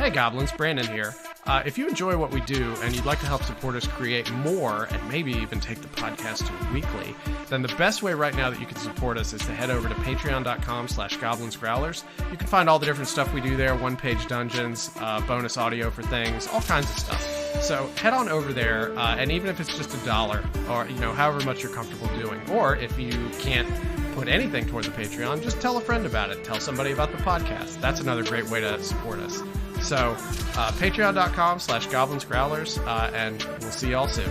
Hi Goblins, Brandon here. If you enjoy what we do and you'd like to help support us create more and maybe even take the podcast to weekly, then the best way right now that you can support us is to head over to patreon.com/goblinsgrowlers. You can find all the different stuff we do there, one-page dungeons, bonus audio for things, all kinds of stuff. So head on over there, and even if it's just $1 or however much you're comfortable doing, or if you can't put anything toward the Patreon, just tell a friend about it. Tell somebody about the podcast. That's another great way to support us. So patreon.com/goblinsgrowlers, and we'll see y'all soon.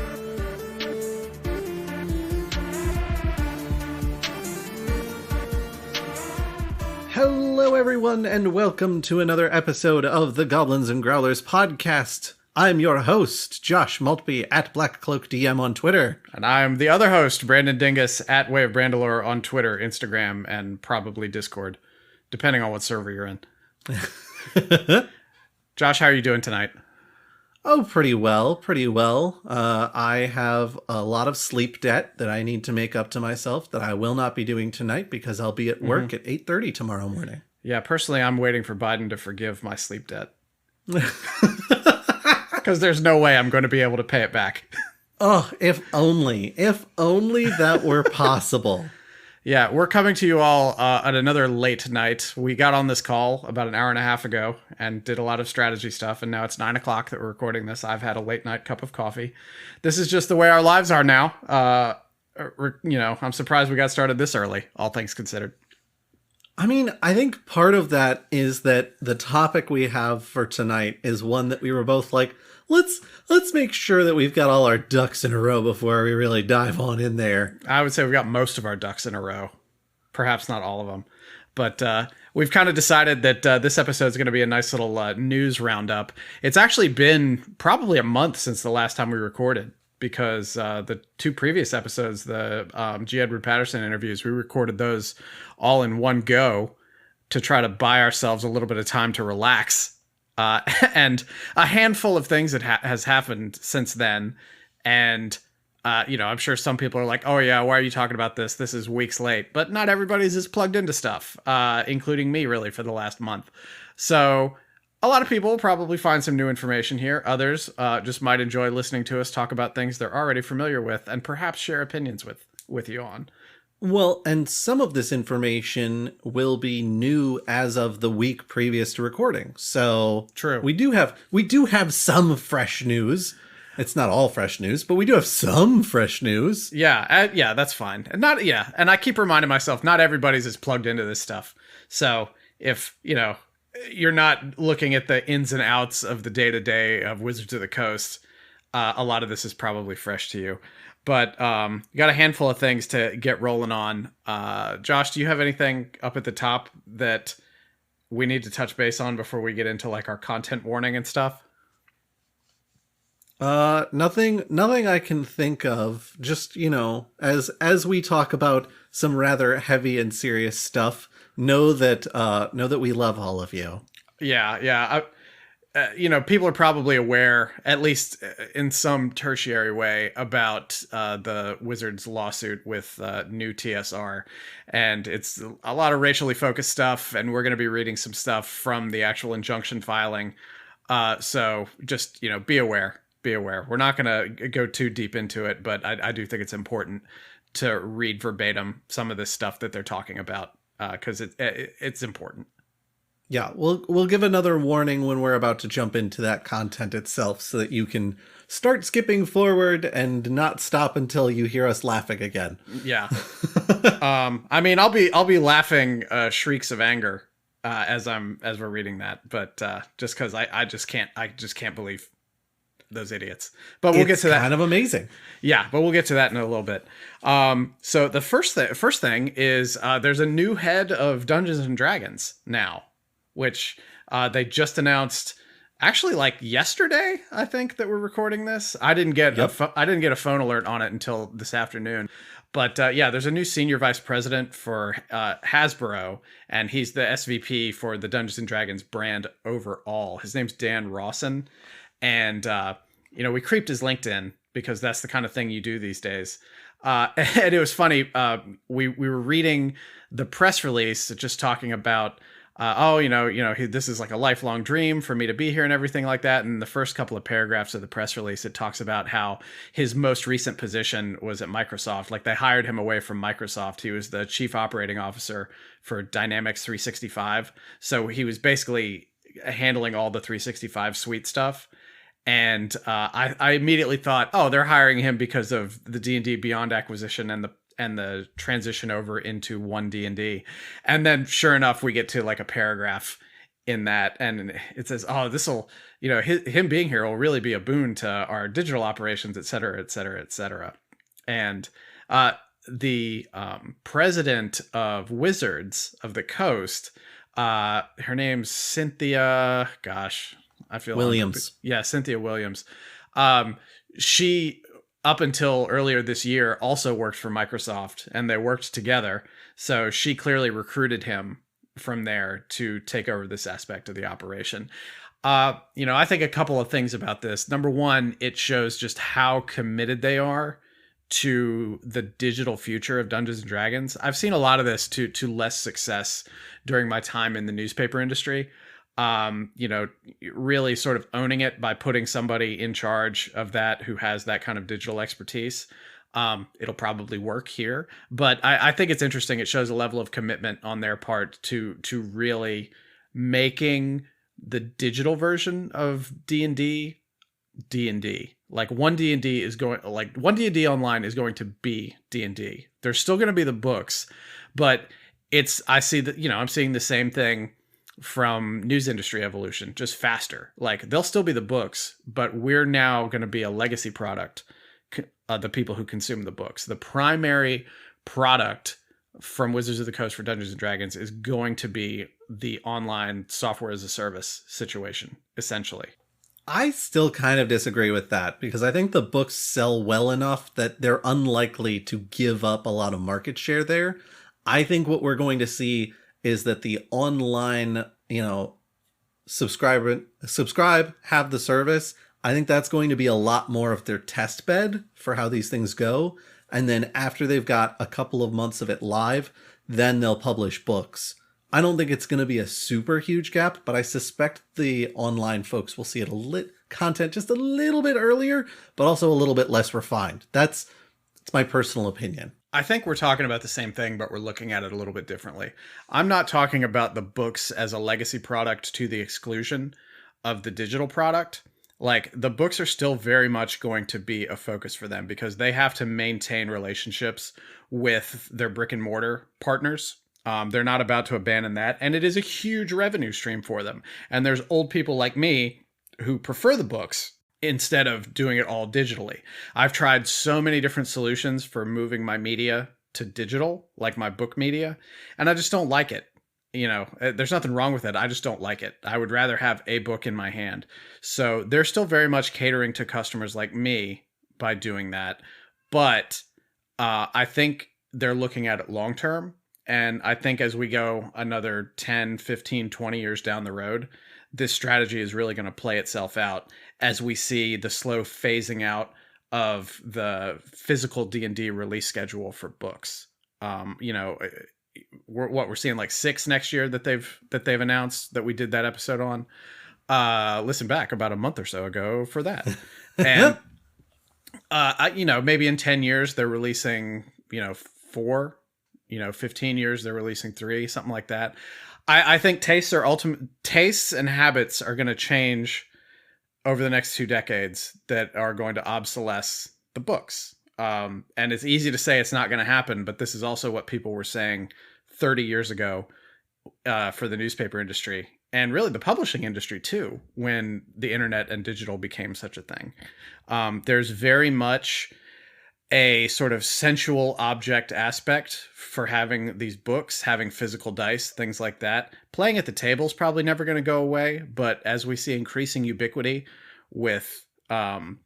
Hello everyone, and welcome to another episode of the Goblins and Growlers podcast. I'm your host, Josh Maltby, at BlackCloakDM on Twitter. And I'm the other host, Brandon Dingus, at Way of Brandalore on Twitter, Instagram, and probably Discord, depending on what server you're in. Josh, how are you doing tonight? Oh, pretty well. I have a lot of sleep debt that I need to make up to myself that I will not be doing tonight because I'll be at work at 8:30 tomorrow morning. Yeah, personally, I'm waiting for Biden to forgive my sleep debt. Because there's no way I'm going to be able to pay it back. Oh, if only that were possible. Yeah, we're coming to you all at another late night. We got on this call about an hour and a half ago and did a lot of strategy stuff, and now it's 9 o'clock that we're recording this. I've had a late night cup of coffee. This is just the way our lives are now. I'm surprised we got started this early, all things considered. I mean, I think part of that is that the topic we have for tonight is one that we were both like, let's make sure that we've got all our ducks in a row before we really dive on in there. I would say we've got most of our ducks in a row. Perhaps not all of them. But we've kind of decided that this episode is going to be a nice little news roundup. It's actually been probably a month since the last time we recorded, because the two previous episodes, the G. Edward Patterson interviews, we recorded those all in one go to try to buy ourselves a little bit of time to relax. And a handful of things that has happened since then. And, I'm sure some people are like, oh yeah, why are you talking about this? This is weeks late. But not everybody's as plugged into stuff, including me really for the last month. So a lot of people will probably find some new information here. Others just might enjoy listening to us talk about things they're already familiar with and perhaps share opinions with you on. Well, and some of this information will be new as of the week previous to recording. So true. We do have some fresh news. It's not all fresh news, but we do have some fresh news. Yeah, that's fine. And and I keep reminding myself, not everybody's as plugged into this stuff. So if, you're not looking at the ins and outs of the day-to-day of Wizards of the Coast, a lot of this is probably fresh to you. But you got a handful of things to get rolling on. Josh, do you have anything up at the top that we need to touch base on before we get into like our content warning and stuff? Nothing I can think of. Just, as we talk about some rather heavy and serious stuff, know that we love all of you. Yeah. People are probably aware, at least in some tertiary way, about the Wizards lawsuit with new TSR. And it's a lot of racially focused stuff, and we're going to be reading some stuff from the actual injunction filing. So just, be aware. Be aware. We're not going to go too deep into it, but I do think it's important to read verbatim some of this stuff that they're talking about, because it's important. Yeah, we'll give another warning when we're about to jump into that content itself so that you can start skipping forward and not stop until you hear us laughing again. Yeah. I'll be laughing shrieks of anger as we're reading that, but just because I just can't believe those idiots. But we'll get to that. It's kind of amazing. Yeah, but we'll get to that in a little bit. So the first thing is there's a new head of Dungeons and Dragons now, which they just announced actually like yesterday, I think, that we're recording this. I didn't get a phone alert on it until this afternoon. But there's a new senior vice president for Hasbro, and he's the SVP for the Dungeons and Dragons brand overall. His name's Dan Rawson. And, we creeped his LinkedIn because that's the kind of thing you do these days. And it was funny. We were reading the press release just talking about this is like a lifelong dream for me to be here and everything like that. And the first couple of paragraphs of the press release, it talks about how his most recent position was at Microsoft. Like they hired him away from Microsoft. He was the chief operating officer for Dynamics 365. So he was basically handling all the 365 suite stuff. And I immediately thought, oh, they're hiring him because of the D&D Beyond acquisition and the transition over into one D&D. And then sure enough, we get to like a paragraph in that, and it says, oh, this will, him being here will really be a boon to our digital operations, et cetera, et cetera, et cetera. And the president of Wizards of the Coast, her name's Cynthia, gosh, I feel Williams. Yeah, Cynthia Williams. She, up until earlier this year, also worked for Microsoft, and they worked together. So she clearly recruited him from there to take over this aspect of the operation. I think a couple of things about this. Number one, it shows just how committed they are to the digital future of Dungeons and Dragons. I've seen a lot of this to less success during my time in the newspaper industry. Really sort of owning it by putting somebody in charge of that who has that kind of digital expertise. It'll probably work here, but I think it's interesting. It shows a level of commitment on their part to really making the digital version of D&D. Like one D&D online is going to be D&D. There's still going to be the books, but I'm seeing the same thing from news industry evolution, just faster. Like they'll still be the books, but we're now going to be a legacy product. The people who consume the books, the primary product from Wizards of the Coast for Dungeons and Dragons is going to be the online software as a service situation, essentially. I still kind of disagree with that because I think the books sell well enough that they're unlikely to give up a lot of market share there. I think what we're going to see is that the online, subscribe, have the service. I think that's going to be a lot more of their test bed for how these things go. And then after they've got a couple of months of it live, then they'll publish books. I don't think it's going to be a super huge gap, but I suspect the online folks will see it content just a little bit earlier, but also a little bit less refined. It's my personal opinion. I think we're talking about the same thing, but we're looking at it a little bit differently. I'm not talking about the books as a legacy product to the exclusion of the digital product. Like the books are still very much going to be a focus for them because they have to maintain relationships with their brick and mortar partners. They're not about to abandon that. And it is a huge revenue stream for them. And there's old people like me who prefer the books instead of doing it all digitally. I've tried so many different solutions for moving my media to digital, like my book media, and I just don't like it. There's nothing wrong with it. I just don't like it. I would rather have a book in my hand. So they're still very much catering to customers like me by doing that. But I think they're looking at it long term. And I think as we go another 10, 15, 20 years down the road, this strategy is really going to play itself out as we see the slow phasing out of the physical D&D release schedule for books. We're seeing like 6 next year that they've announced that we did that episode on. Listen back about a month or so ago for that. And maybe in 10 years they're releasing 4, 15 years they're releasing 3, something like that. I think tastes and habits are going to change over the next 2 decades that are going to obsolesce the books. And it's easy to say it's not going to happen, but this is also what people were saying 30 years ago for the newspaper industry and really the publishing industry too, when the internet and digital became such a thing. There's very much a sort of sensual object aspect for having these books, having physical dice, things like that. Playing at the table is probably never going to go away, but as we see increasing ubiquity with, I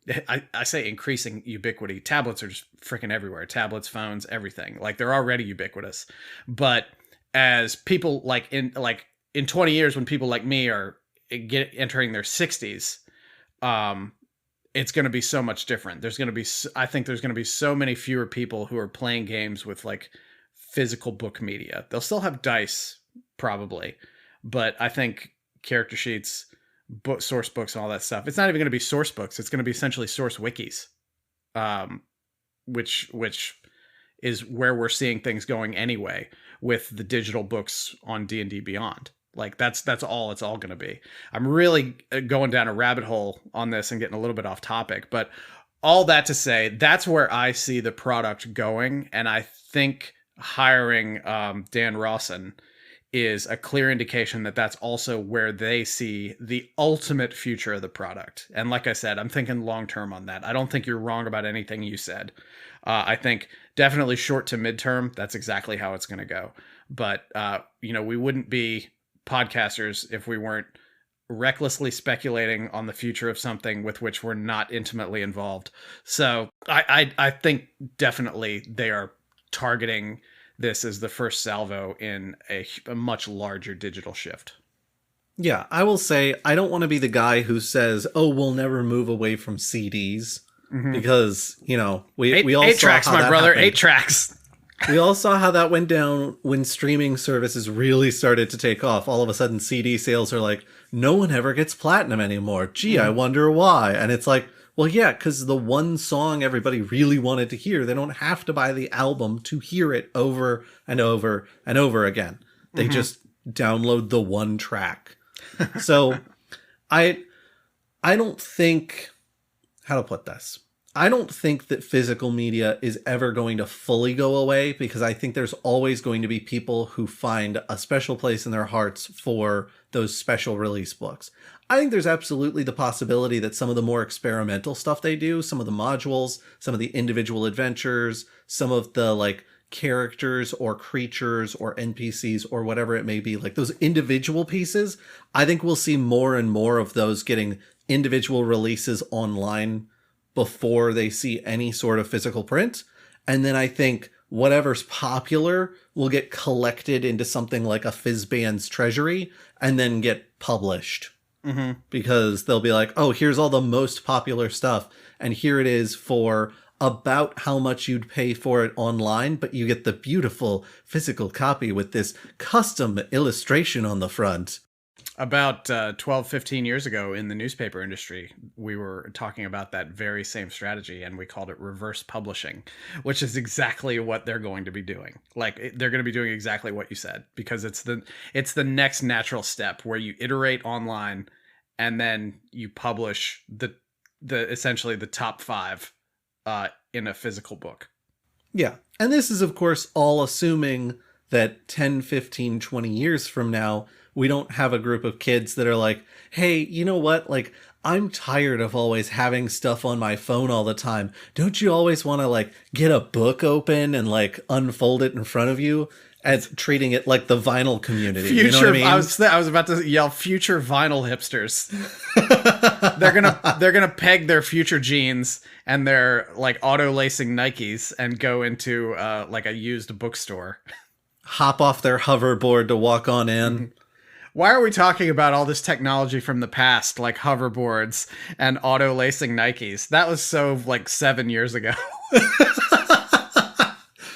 say increasing ubiquity, tablets are just freaking everywhere. Tablets, phones, everything. Like they're already ubiquitous. But as people in 20 years, when people like me are entering their 60s, it's going to be so much different. I think there's going to be so many fewer people who are playing games with like physical book media. They'll still have dice probably, but I think character sheets, source books, and all that stuff, it's not even going to be source books. It's going to be essentially source wikis, which is where we're seeing things going anyway with the digital books on D&D Beyond. Like that's all it's all going to be. I'm really going down a rabbit hole on this and getting a little bit off topic, but all that to say, that's where I see the product going. And I think hiring Dan Rawson is a clear indication that that's also where they see the ultimate future of the product. And like I said, I'm thinking long-term on that. I don't think you're wrong about anything you said. I think definitely short to midterm, that's exactly how it's going to go. But, we wouldn't be podcasters if we weren't recklessly speculating on the future of something with which we're not intimately involved. So I think definitely they are targeting this as the first salvo in a much larger digital shift. Yeah, I will say I don't want to be the guy who says, "Oh, we'll never move away from CDs," because we all eight saw tracks, how my that brother, happened. 8 tracks. We all saw how that went down when streaming services really started to take off. All of a sudden, CD sales are like, no one ever gets platinum anymore. Gee, I wonder why. And it's like, well, yeah, because the one song everybody really wanted to hear, they don't have to buy the album to hear it over and over and over again. They just download the one track. So I don't think, how to put this? I don't think that physical media is ever going to fully go away, because I think there's always going to be people who find a special place in their hearts for those special release books. I think there's absolutely the possibility that some of the more experimental stuff they do, some of the modules, some of the individual adventures, some of the like characters or creatures or NPCs or whatever it may be, like those individual pieces, I think we'll see more and more of those getting individual releases online before they see any sort of physical print. And then I think whatever's popular will get collected into something like a Fizzband's treasury and then get published. Because they'll be like, oh, here's all the most popular stuff, and here it is for about how much you'd pay for it online, but you get the beautiful physical copy with this custom illustration on the front. About 12, 15 years ago in the newspaper industry, we were talking about that very same strategy, and we called it reverse publishing, which is exactly what they're going to be doing. Like, they're going to be doing exactly what you said, because it's the next natural step where you iterate online and then you publish the essentially the top 5 in a physical book. Yeah. And this is, of course, all assuming that 10, 15, 20 years from now, we don't have a group of kids that are like, hey, you know what? Like, I'm tired of always having stuff on my phone all the time. Don't you always want to like get a book open and like unfold it in front of you? As treating it like the vinyl community. Future, you know what I mean? I was about to yell future vinyl hipsters. they're gonna peg their future jeans and their like auto lacing Nikes and go into like a used bookstore. Hop off their hoverboard to walk on in. Why are we talking about all this technology from the past, like hoverboards and auto lacing Nikes? That was so like 7 years ago.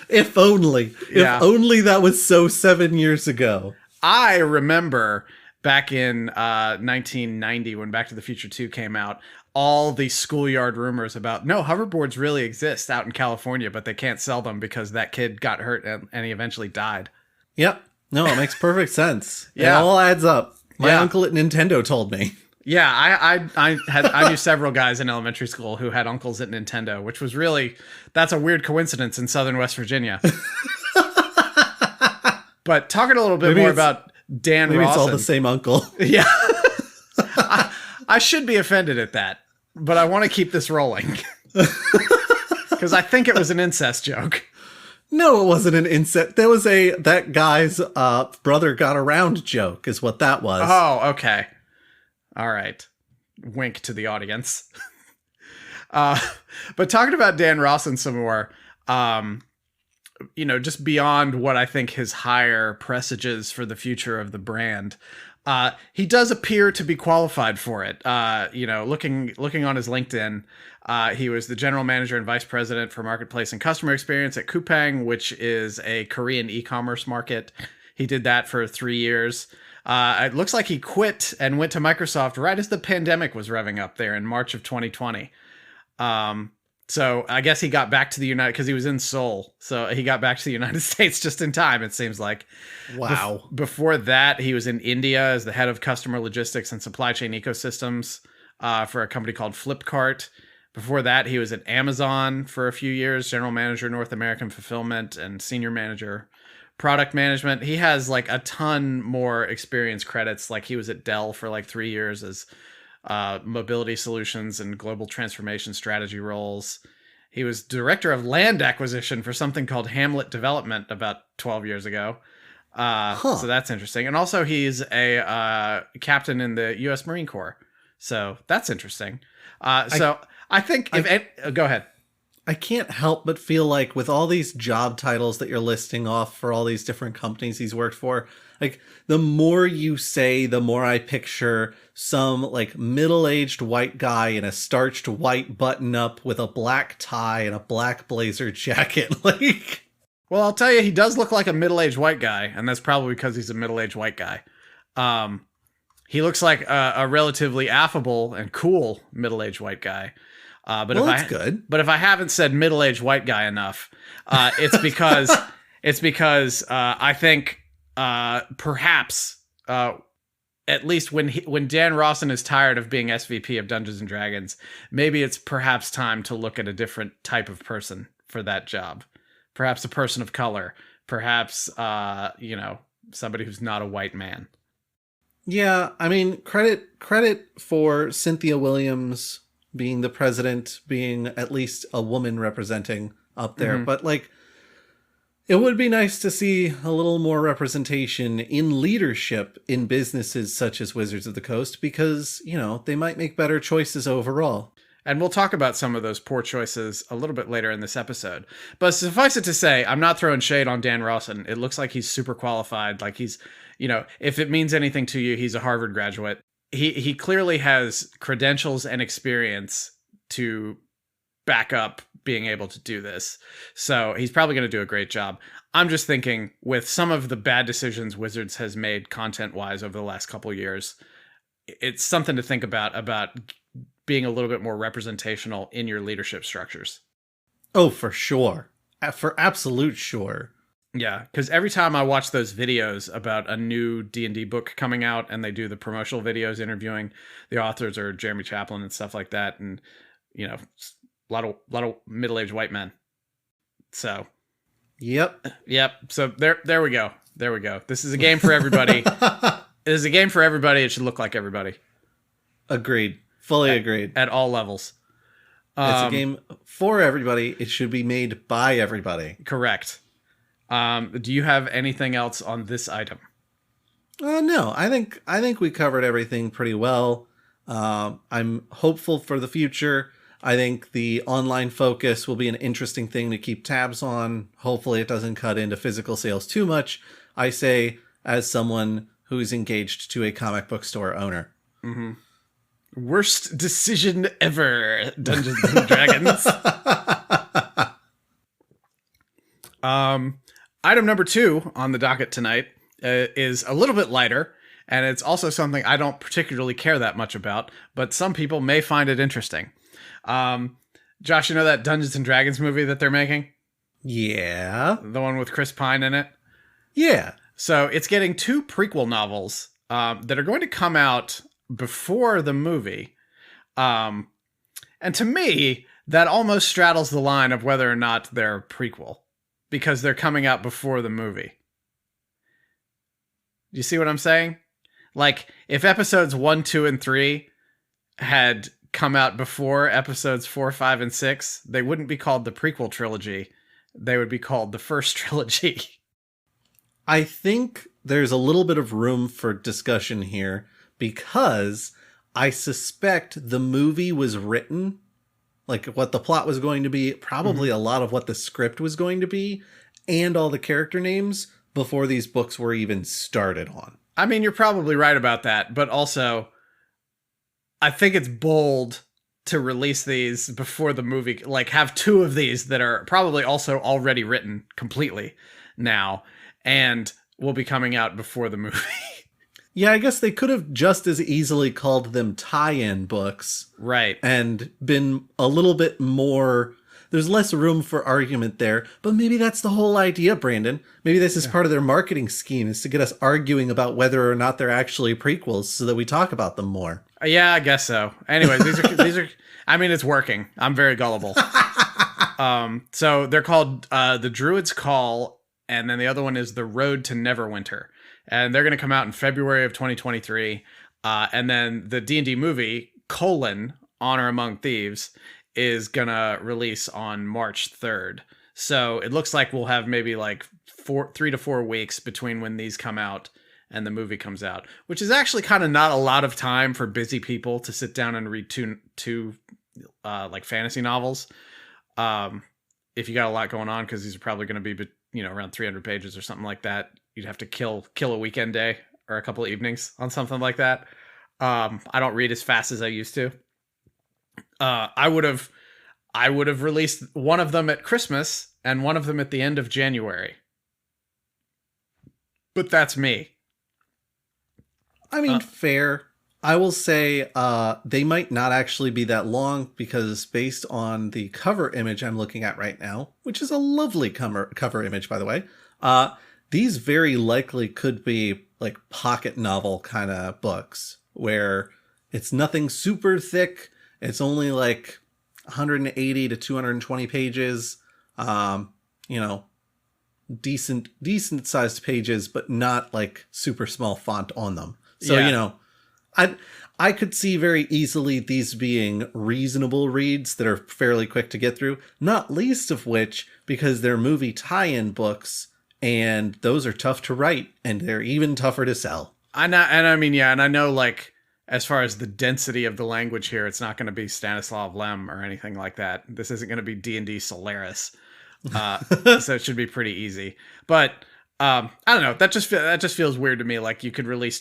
If only. Yeah. If only that was so 7 years ago. I remember back in 1990 when Back to the Future 2 came out, all the schoolyard rumors about, no, hoverboards really exist out in California, but they can't sell them because that kid got hurt and he eventually died. Yep. No, it makes perfect sense. Yeah. It all adds up. My Yeah. uncle at Nintendo told me. Yeah, I knew several guys in elementary school who had uncles at Nintendo, which was really, that's a weird coincidence in southern West Virginia. But talking a little bit more about Dan Maybe Rawson. it's all the same uncle. Yeah. I should be offended at that, but I want to keep this rolling. Because I think it was an incest joke. No, it wasn't an incest. There was that guy's brother got around joke is what that was. Oh, okay. All right. Wink to the audience. But talking about Dan Rawson some more, just beyond what I think his higher presages for the future of the brand, he does appear to be qualified for it. Looking on his LinkedIn, he was the general manager and vice president for marketplace and customer experience at Coupang, which is a Korean e-commerce market. He did that for 3 years. It looks like he quit and went to Microsoft right as the pandemic was revving up there in March of 2020. So I guess he got back to the because he was in Seoul. So he got back to the United States just in time, it seems like. Wow. Before that, he was in India as the head of customer logistics and supply chain ecosystems for a company called Flipkart. Before that, he was at Amazon for a few years, general manager, North American fulfillment, and senior manager, product management. He has like a ton more experience credits. Like he was at Dell for like 3 years as mobility solutions and global transformation strategy roles. He was director of land acquisition for something called Hamlet Development about 12 years ago. So that's interesting. And also he's a captain in the U.S. Marine Corps. So that's interesting. I think go ahead. I can't help but feel like with all these job titles that you're listing off for all these different companies he's worked for, like the more you say, the more I picture some like middle-aged white guy in a starched white button-up with a black tie and a black blazer jacket. Like, well, I'll tell you, he does look like a middle-aged white guy, and that's probably because he's a middle-aged white guy. He looks like a relatively affable and cool middle-aged white guy. That's good. But if I haven't said middle-aged white guy enough, it's because I think perhaps at least when Dan Rawson is tired of being SVP of Dungeons and Dragons, maybe it's perhaps time to look at a different type of person for that job. Perhaps a person of color. Perhaps somebody who's not a white man. Yeah, I mean, credit for Cynthia Williams being the president, being at least a woman representing up there. Mm-hmm. But like, it would be nice to see a little more representation in leadership in businesses such as Wizards of the Coast, because, they might make better choices overall. And we'll talk about some of those poor choices a little bit later in this episode. But suffice it to say, I'm not throwing shade on Dan Rawson. It looks like he's super qualified. Like he's, if it means anything to you, he's a Harvard graduate. He clearly has credentials and experience to back up being able to do this. So he's probably going to do a great job. I'm just thinking with some of the bad decisions Wizards has made content-wise over the last couple of years, it's something to think about being a little bit more representational in your leadership structures. Oh, for sure. For absolute sure. Yeah, because every time I watch those videos about a new D&D book coming out and they do the promotional videos interviewing the authors or Jeremy Chaplin and stuff like that, and a lot of middle-aged white men. So, yep. So there we go. This is a game for everybody. It should look like everybody. Agreed. Fully agreed. At all levels. It's a game for everybody. It should be made by everybody. Correct. Do you have anything else on this item? No, I think we covered everything pretty well. I'm hopeful for the future. I think the online focus will be an interesting thing to keep tabs on. Hopefully it doesn't cut into physical sales too much. I say as someone who's engaged to a comic book store owner. Mm-hmm. Worst decision ever, Dungeons and Dragons. Item number 2 on the docket tonight is a little bit lighter, and it's also something I don't particularly care that much about, but some people may find it interesting. Josh, you know that Dungeons and Dragons movie that they're making? Yeah. The one with Chris Pine in it? Yeah. So it's getting 2 prequel novels that are going to come out before the movie. And to me, that almost straddles the line of whether or not they're a prequel, because they're coming out before the movie. Do you see what I'm saying? Like, if episodes 1, 2, and 3 had come out before episodes 4, 5, and 6, they wouldn't be called the prequel trilogy. They would be called the first trilogy. I think there's a little bit of room for discussion here, because I suspect the movie was written, like what the plot was going to be, probably a lot of what the script was going to be, and all the character names before these books were even started on. I mean, you're probably right about that, but also, I think it's bold to release these before the movie, like have 2 of these that are probably also already written completely now, and will be coming out before the movie. Yeah, I guess they could have just as easily called them tie-in books. Right. And been a little bit more... There's less room for argument there. But maybe that's the whole idea, Brandon. Maybe this is part of their marketing scheme, is to get us arguing about whether or not they're actually prequels so that we talk about them more. Yeah, I guess so. Anyways, these are. I mean, it's working. I'm very gullible. So they're called The Druid's Call, and then the other one is The Road to Neverwinter. And they're going to come out in February of 2023. And then the D&D movie, Honor Among Thieves, is going to release on March 3rd. So it looks like we'll have maybe like 3 to 4 weeks between when these come out and the movie comes out, which is actually kind of not a lot of time for busy people to sit down and read two like fantasy novels. If you got a lot going on, because these are probably going to be, around 300 pages or something like that. You'd have to kill a weekend day or a couple of evenings on something like that. I don't read as fast as I used to. I would have released one of them at Christmas and one of them at the end of January. But that's me. I mean, fair. I will say they might not actually be that long, because based on the cover image I'm looking at right now, which is a lovely cover image, by the way, these very likely could be like pocket novel kind of books where it's nothing super thick. It's only like 180 to 220 pages, decent sized pages, but not like super small font on them. So, I could see very easily these being reasonable reads that are fairly quick to get through, not least of which because they're movie tie-in books, and those are tough to write, and they're even tougher to sell. I know, like, as far as the density of the language here, it's not going to be Stanislav Lem or anything like that. This isn't going to be D&D Solaris. So it should be pretty easy. But I don't know. That just feels weird to me. Like you could release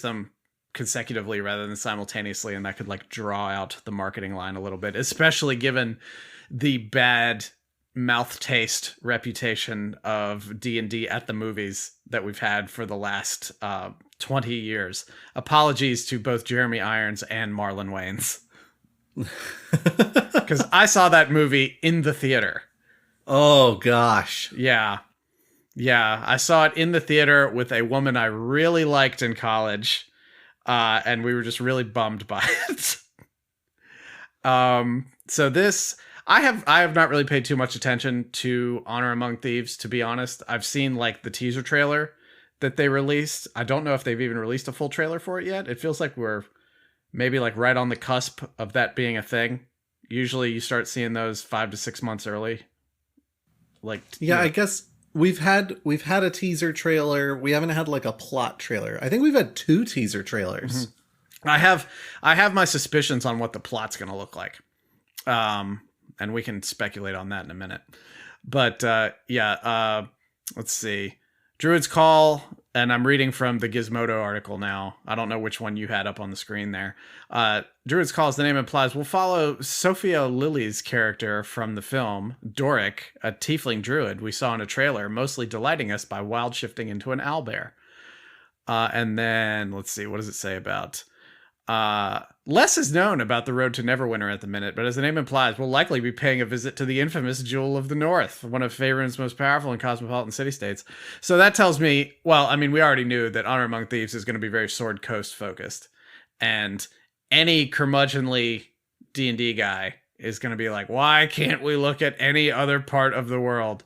them consecutively rather than simultaneously, and that could like draw out the marketing line a little bit, especially given the bad mouth taste reputation of D&D at the movies that we've had for the last 20 years. Apologies to both Jeremy Irons and Marlon Wayans. Because I saw that movie in the theater. Oh, gosh. Yeah. I saw it in the theater with a woman I really liked in college. And we were just really bummed by it. So this... I have not really paid too much attention to Honor Among Thieves, to be honest. I've seen like the teaser trailer that they released. I don't know if they've even released a full trailer for it yet. It feels like we're maybe like right on the cusp of that being a thing. Usually you start seeing those 5 to 6 months early. Like I guess we've had a teaser trailer. We haven't had like a plot trailer. I think we've had 2 teaser trailers. Mm-hmm. I have my suspicions on what the plot's going to look like. And we can speculate on that in a minute. But let's see. Druid's Call, and I'm reading from the Gizmodo article now. I don't know which one you had up on the screen there. Druid's Call, as the name implies, will follow Sophia Lilly's character from the film, Doric, a tiefling druid we saw in a trailer, mostly delighting us by wild shifting into an owlbear. And then, let's see, what does it say about... less is known about the Road to Neverwinter at the minute, but as the name implies, we'll likely be paying a visit to the infamous Jewel of the North, one of Faerun's most powerful and cosmopolitan city-states. So that tells me, well, I mean, we already knew that Honor Among Thieves is going to be very Sword Coast focused, and any curmudgeonly D&D guy is going to be like, why can't we look at any other part of the world?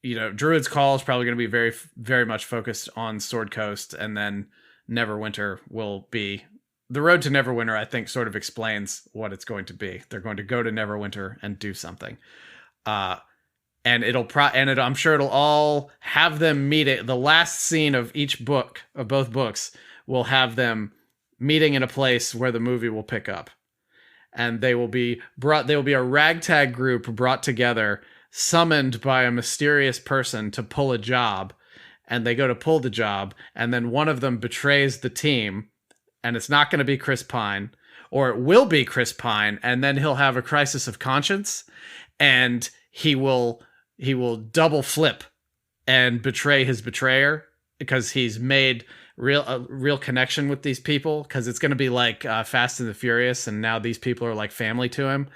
Druid's Call is probably going to be very, very much focused on Sword Coast, and then Neverwinter will be... The Road to Neverwinter, I think, sort of explains what it's going to be. They're going to go to Neverwinter and do something. And I'm sure it'll all have them meet it. The last scene of each book, of both books, will have them meeting in a place where the movie will pick up. And they will be a ragtag group brought together, summoned by a mysterious person to pull a job, and they go to pull the job, and then one of them betrays the team, and it's not going to be Chris Pine, or it will be Chris Pine, and then he'll have a crisis of conscience, and he will double flip and betray his betrayer because he's made a real connection with these people, because it's going to be like Fast and the Furious, and now these people are like family to him.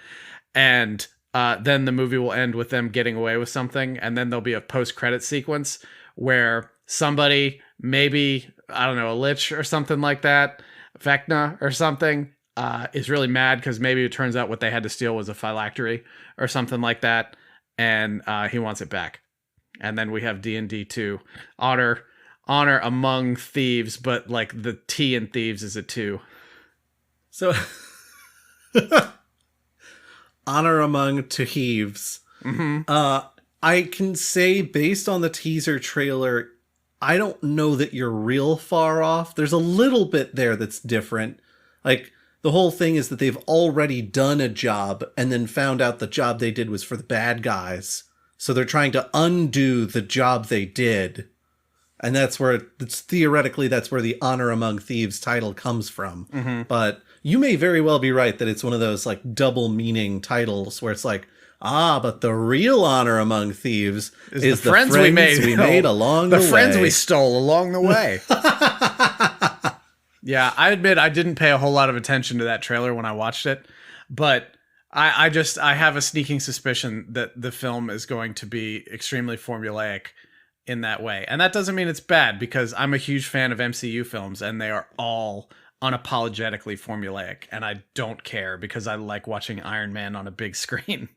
And then the movie will end with them getting away with something, and then there'll be a post-credit sequence where somebody, maybe, I don't know, a lich or something like that, Vecna or something, is really mad because maybe it turns out what they had to steal was a phylactery or something like that, and he wants it back. And then we have D&D 2, honor among thieves, but like the T in thieves is a 2. So honor among thieves. I can say, based on the teaser trailer, I don't know that you're real far off. There's a little bit there that's different. Like, the whole thing is that they've already done a job and then found out the job they did was for the bad guys. So they're trying to undo the job they did. And that's where theoretically that's where the Honor Among Thieves title comes from. But you may very well be right that it's one of those like double meaning titles where it's like, but the real honor among thieves is the friends we made along the way. The friends we stole along the way. Yeah, I admit I didn't pay a whole lot of attention to that trailer when I watched it, but I have a sneaking suspicion that the film is going to be extremely formulaic in that way. And that doesn't mean it's bad, because I'm a huge fan of MCU films and they are all unapologetically formulaic, and I don't care because I like watching Iron Man on a big screen.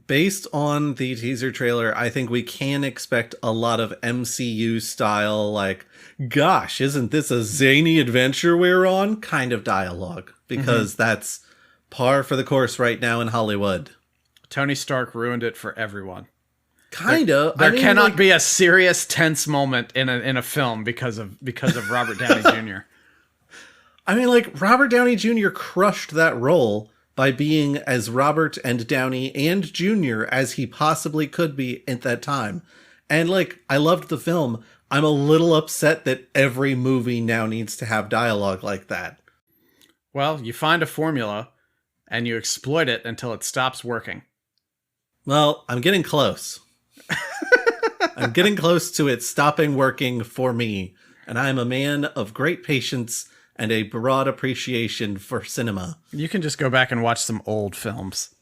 Based on the teaser trailer, I think we can expect a lot of MCU style, like, gosh, isn't this a zany adventure we're on kind of dialogue, because that's par for the course right now in Hollywood. Tony Stark ruined it for everyone. There cannot be a serious tense moment in a film because of Robert Downey Jr. I mean, like, Robert Downey Jr. crushed that role by being as Robert and Downey and Jr. as he possibly could be at that time. And, like, I loved the film. I'm a little upset that every movie now needs to have dialogue like that. Well, you find a formula and you exploit it until it stops working. Well, I'm getting close. I'm getting close to it stopping working for me. And I'm a man of great patience and a broad appreciation for cinema. You can just go back and watch some old films.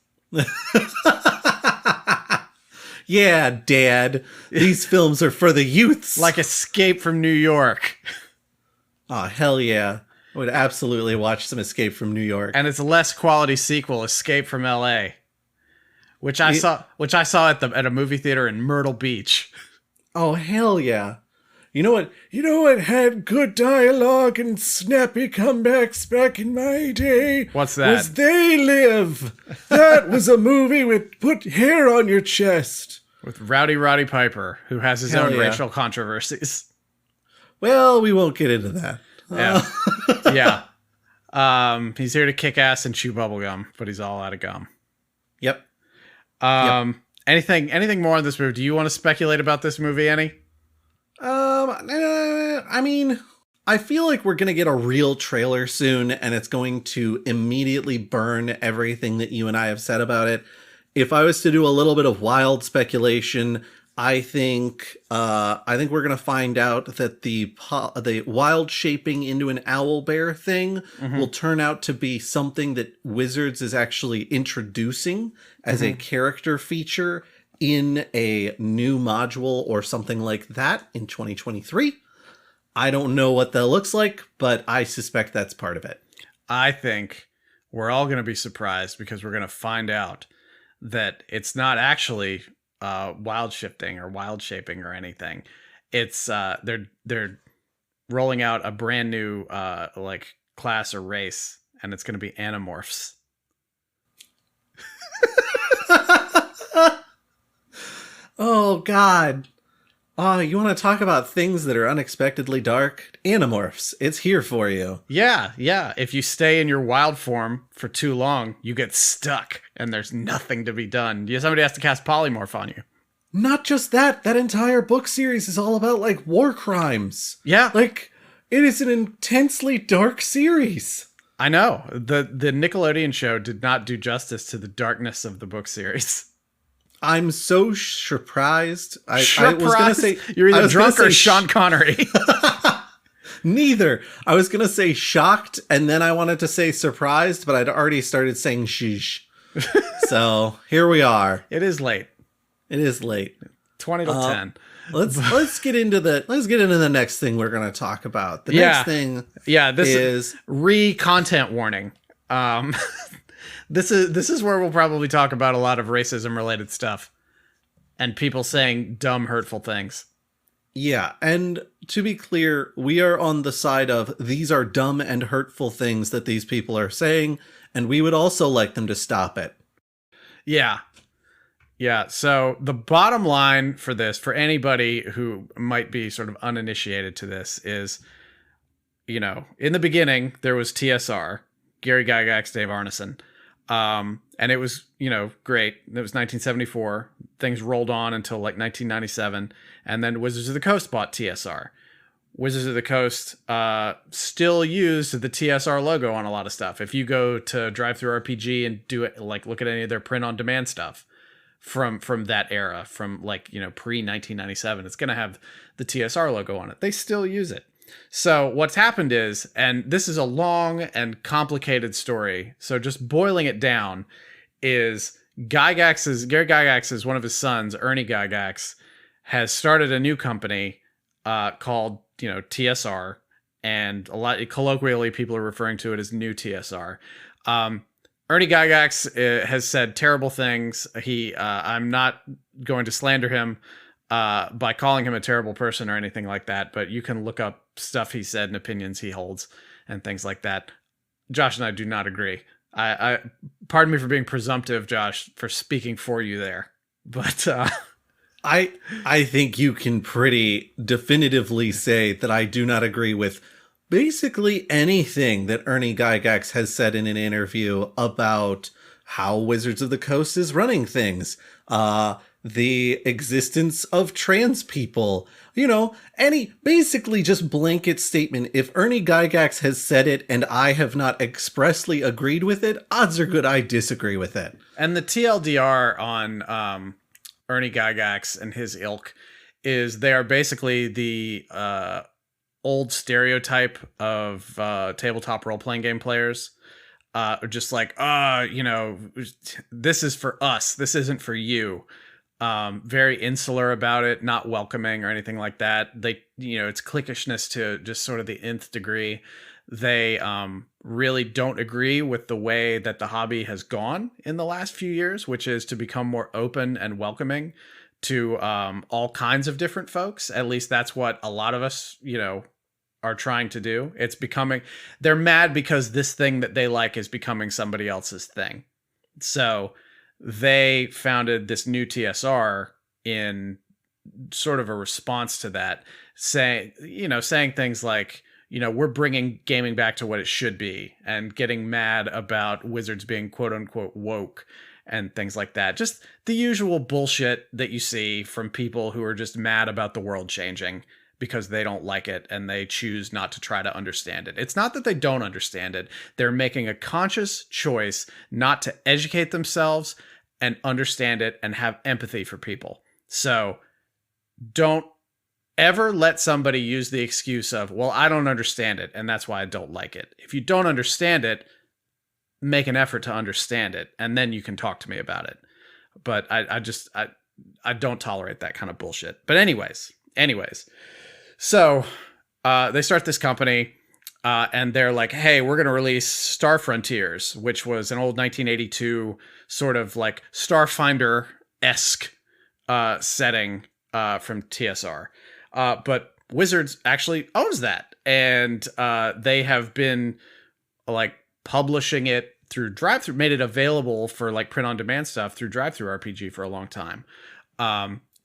Yeah, Dad. These films are for the youths. Like Escape from New York. Oh, hell yeah. I would absolutely watch some Escape from New York. And its less quality sequel, Escape from LA. Which I saw at a movie theater in Myrtle Beach. Oh, hell yeah. You know what had good dialogue and snappy comebacks back in my day? What's that? Was They Live. That was a movie with put hair on your chest. With Rowdy Roddy Piper, who has his own racial controversies. Well, we won't get into that. Yeah. Yeah. He's here to kick ass and chew bubblegum, but he's all out of gum. Yep. Anything more on this movie? Do you want to speculate about this movie, Annie? I mean, I feel like we're going to get a real trailer soon, and it's going to immediately burn everything that you and I have said about it. If I was to do a little bit of wild speculation, I think we're going to find out that the wild shaping into an owl bear thing will turn out to be something that Wizards is actually introducing as a character feature in a new module or something like that in 2023. I don't know what that looks like, but I suspect that's part of it. I think we're all going to be surprised because we're going to find out that it's not actually wild shifting or wild shaping or anything. It's they're rolling out a brand new like class or race, and it's going to be Animorphs. Oh, God. Oh, you want to talk about things that are unexpectedly dark? Animorphs. It's here for you. Yeah. If you stay in your wild form for too long, you get stuck, and there's nothing to be done. Somebody has to cast Polymorph on you. Not just that. That entire book series is all about, like, war crimes. Yeah. Like, it is an intensely dark series. I know. The Nickelodeon show did not do justice to the darkness of the book series. I'm so surprised. I Surprised? was going to say... You're I either was gonna drunk or say Sean Connery. Neither. I was going to say shocked, and then I wanted to say surprised, but I'd already started saying sheesh. So here we are. It is late. It is late. 20 to 10. Let's get into the next thing we're going to talk about. The next thing this is content warning. This is where we'll probably talk about a lot of racism related stuff and people saying dumb, hurtful things. Yeah, and to be clear, we are on the side of these are dumb and hurtful things that these people are saying, and we would also like them to stop it. Yeah. Yeah, so the bottom line for this, for anybody who might be sort of uninitiated to this, is, you know, in the beginning, there was TSR, Gary Gygax, Dave Arneson. And it was, you know, great. It was 1974. Things rolled on until like 1997. And then Wizards of the Coast bought TSR. Wizards of the Coast still used the TSR logo on a lot of stuff. If you go to Drive-Thru-RPG and do it, like look at any of their print-on-demand stuff from that era, from like, you know, pre-1997, it's going to have the TSR logo on it. They still use it. So what's happened is, and this is a long and complicated story, so just boiling it down, is Gary Gygax's, one of his sons, Ernie Gygax, has started a new company called, you know, TSR, and a lot colloquially people are referring to it as New TSR. Ernie Gygax has said terrible things. I'm not going to slander him by calling him a terrible person or anything like that, but you can look up stuff he said and opinions he holds and things like that. Josh and I do not agree. I pardon me for being presumptive, Josh, for speaking for you there, but I think you can pretty definitively say that I do not agree with basically anything that Ernie Gygax has said in an interview about how Wizards of the Coast is running things. The existence of trans people, you know, any basically just blanket statement. If Ernie Gygax has said it and I have not expressly agreed with it, odds are good I disagree with it. And the TLDR on Ernie Gygax and his ilk is they are basically the old stereotype of tabletop role-playing game players. Just like, you know, this is for us, this isn't for you. Very insular about it, not welcoming or anything like that. They, you know, it's cliquishness to just sort of the nth degree. They really don't agree with the way that the hobby has gone in the last few years, which is to become more open and welcoming to all kinds of different folks. At least that's what a lot of us, you know, are trying to do. It's becoming, they're mad because this thing that they like is becoming somebody else's thing. So they founded this New TSR in sort of a response to that, saying things like, you know, we're bringing gaming back to what it should be, and getting mad about Wizards being quote unquote woke and things like that. Just the usual bullshit that you see from people who are just mad about the world changing because they don't like it and they choose not to try to understand it. It's not that they don't understand it. They're making a conscious choice not to educate themselves and understand it and have empathy for people. So don't ever let somebody use the excuse of, well, I don't understand it and that's why I don't like it. If you don't understand it, make an effort to understand it, and then you can talk to me about it. But I don't tolerate that kind of bullshit. But anyways. So they start this company and they're like, hey, we're going to release Star Frontiers, which was an old 1982 sort of like Starfinder-esque setting from TSR. But Wizards actually owns that. And they have been like publishing it through Drive-Thru, made it available for like print-on-demand stuff through Drive-Thru-RPG for a long time.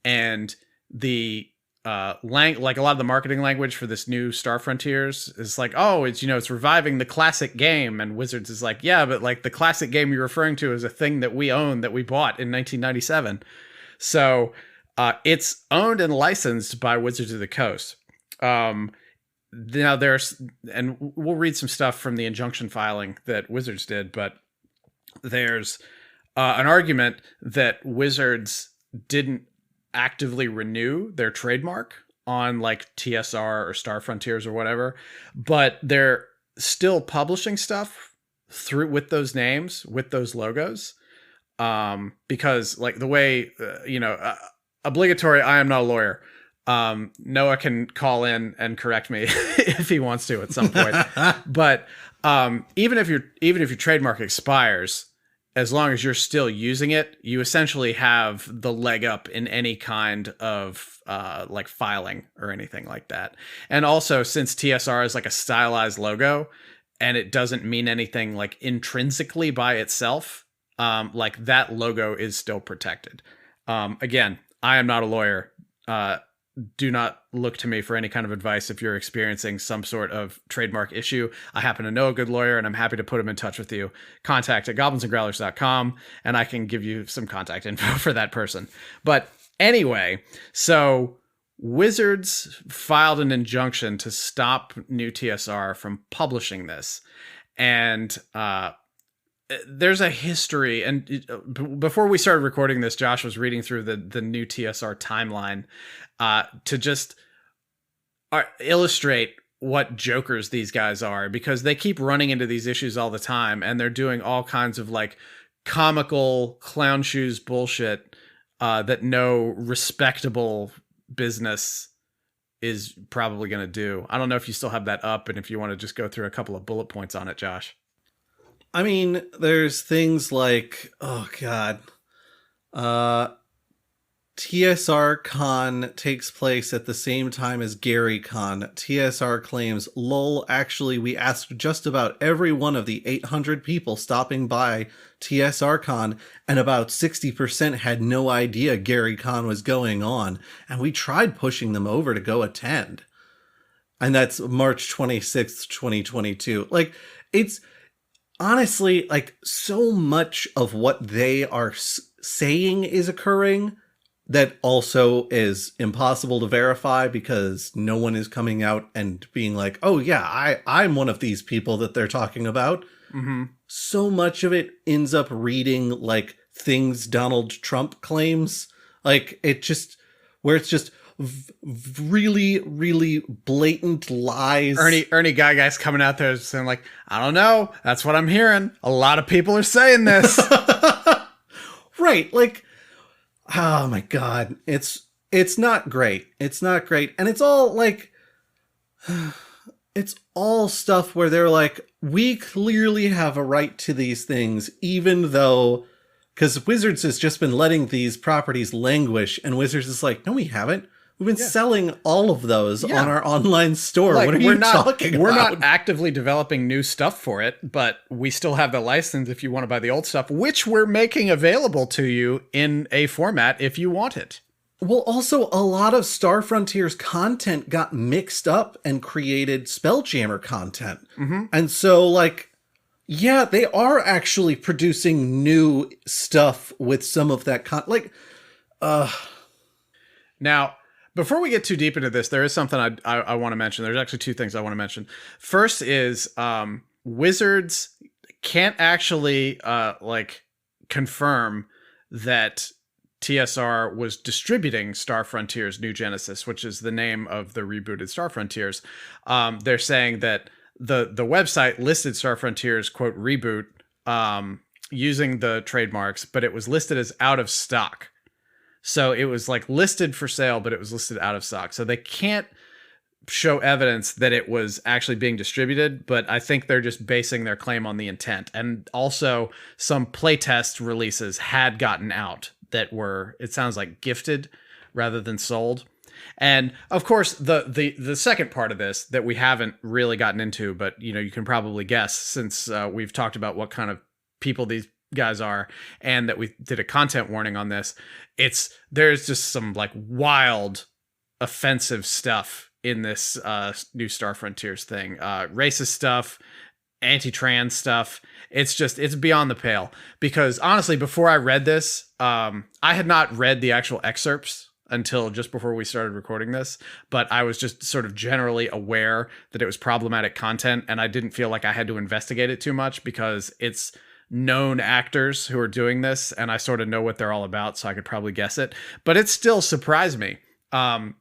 And the like a lot of the marketing language for this new Star Frontiers is like, oh, it's, you know, it's reviving the classic game, and Wizards is like, yeah, but like the classic game you're referring to is a thing that we own, that we bought in 1997. So it's owned and licensed by Wizards of the Coast. Now there's, and we'll read some stuff from the injunction filing that Wizards did, but there's an argument that Wizards didn't actively renew their trademark on like TSR or Star Frontiers or whatever, but they're still publishing stuff through with those names, with those logos. Because like the way, obligatory, I am not a lawyer. Noah can call in and correct me if he wants to at some point. But even if your trademark expires, as long as you're still using it, you essentially have the leg up in any kind of like filing or anything like that. And also, since TSR is like a stylized logo and it doesn't mean anything like intrinsically by itself, like that logo is still protected. Again, I am not a lawyer. Do not look to me for any kind of advice if you're experiencing some sort of trademark issue. I happen to know a good lawyer, and I'm happy to put him in touch with you. Contact at goblinsandgrowlers.com, and I can give you some contact info for that person. But anyway, so Wizards filed an injunction to stop new TSR from publishing this. And there's a history. And before we started recording this, Josh was reading through the new TSR timeline to just illustrate what jokers these guys are, because they keep running into these issues all the time, and they're doing all kinds of like comical clown shoes bullshit that no respectable business is probably going to do. I don't know if you still have that up, and if you want to just go through a couple of bullet points on it, Josh. I mean, there's things like, oh God, TSR Con takes place at the same time as Gary Con. TSR claims, lol, actually, we asked just about every one of the 800 people stopping by TSR Con, and about 60% had no idea Gary Con was going on, and we tried pushing them over to go attend. And that's March 26th, 2022. Like, it's honestly, like, so much of what they are saying is occurring that also is impossible to verify, because no one is coming out and being like, oh yeah, I'm one of these people that they're talking about. Mm-hmm. So much of it ends up reading like things Donald Trump claims. Like, it just, where it's just really, really blatant lies. Ernie Gygax coming out there saying like, I don't know, that's what I'm hearing. A lot of people are saying this. Right, like, oh my God, it's not great. It's not great. And it's all like, it's all stuff where they're like, we clearly have a right to these things, even though, because Wizards has just been letting these properties languish, and Wizards is like, no, we haven't. We've been selling all of those on our online store. Like, what are you talking about? We're not actively developing new stuff for it, but we still have the license if you want to buy the old stuff, which we're making available to you in a format if you want it. Well, also, a lot of Star Frontiers content got mixed up and created Spelljammer content. Mm-hmm. And so, like, yeah, they are actually producing new stuff with some of that Now, before we get too deep into this, there is something I want to mention. There's actually two things I want to mention. First is Wizards can't actually confirm that TSR was distributing Star Frontiers New Genesis, which is the name of the rebooted Star Frontiers. They're saying that the website listed Star Frontiers, quote, reboot, using the trademarks, but it was listed as out of stock. So it was like listed for sale, but it was listed out of stock. So they can't show evidence that it was actually being distributed, but I think they're just basing their claim on the intent. And also some playtest releases had gotten out that were, it sounds like, gifted rather than sold. And of course, the second part of this that we haven't really gotten into, but you can probably guess, since we've talked about what kind of people these guys are, and that we did a content warning on this, there's just some like wild offensive stuff in this new Star Frontiers thing, racist stuff, anti-trans stuff. It's beyond the pale, because honestly, before I read this, I had not read the actual excerpts until just before we started recording this, but I was just sort of generally aware that it was problematic content, and I didn't feel like I had to investigate it too much, because it's known actors who are doing this, and I sort of know what they're all about, so I could probably guess it. But it still surprised me. I'm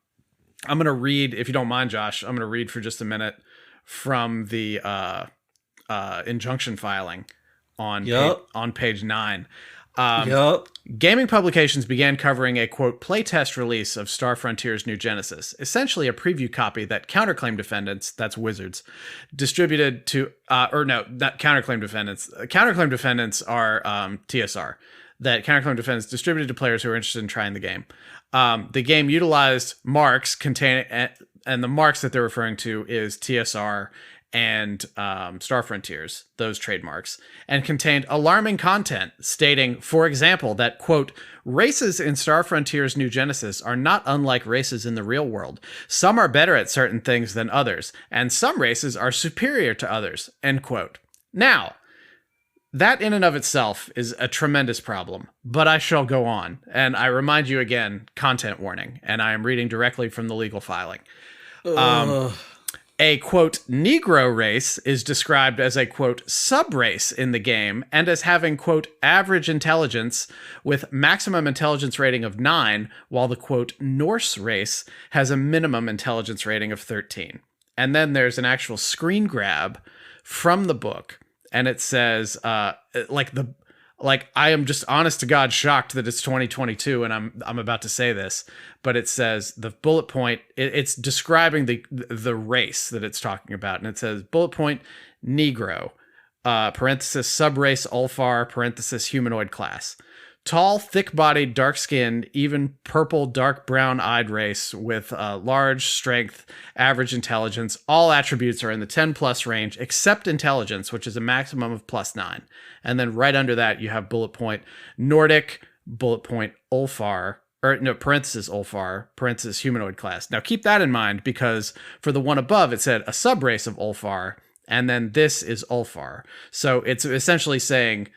going to read, if you don't mind, Josh, I'm going to read for just a minute from the injunction filing on page 9. Gaming publications began covering a, quote, playtest release of Star Frontier's New Genesis, essentially a preview copy that counterclaim defendants, that's Wizards, distributed to, or no, not counterclaim defendants. Counterclaim defendants are TSR, that counterclaim defendants distributed to players who are interested in trying the game. The game utilized marks containing, and the marks that they're referring to is TSR and Star Frontiers, those trademarks, and contained alarming content stating, for example, that, quote, races in Star Frontiers New Genesis are not unlike races in the real world. Some are better at certain things than others, and some races are superior to others, end quote. Now, that in and of itself is a tremendous problem, but I shall go on. And I remind you again, content warning, and I am reading directly from the legal filing. A, quote, Negro race is described as a, quote, sub-race in the game and as having, quote, average intelligence with maximum intelligence rating of 9, while the, quote, Norse race has a minimum intelligence rating of 13. And then there's an actual screen grab from the book, and it says, I am just honest to God shocked that it's 2022 and I'm about to say this, but it says the bullet point, it's describing the race that it's talking about. And it says bullet point Negro, parenthesis subrace Ulfar, parenthesis humanoid class. Tall, thick-bodied, dark-skinned, even purple, dark brown-eyed race with large strength, average intelligence. All attributes are in the 10+ range, except intelligence, which is a maximum of +9. And then right under that, you have bullet point Nordic, bullet point Ulfar, or no, parenthesis Ulfar, parenthesis humanoid class. Now keep that in mind, because for the one above, it said a subrace of Ulfar, and then this is Ulfar. So it's essentially saying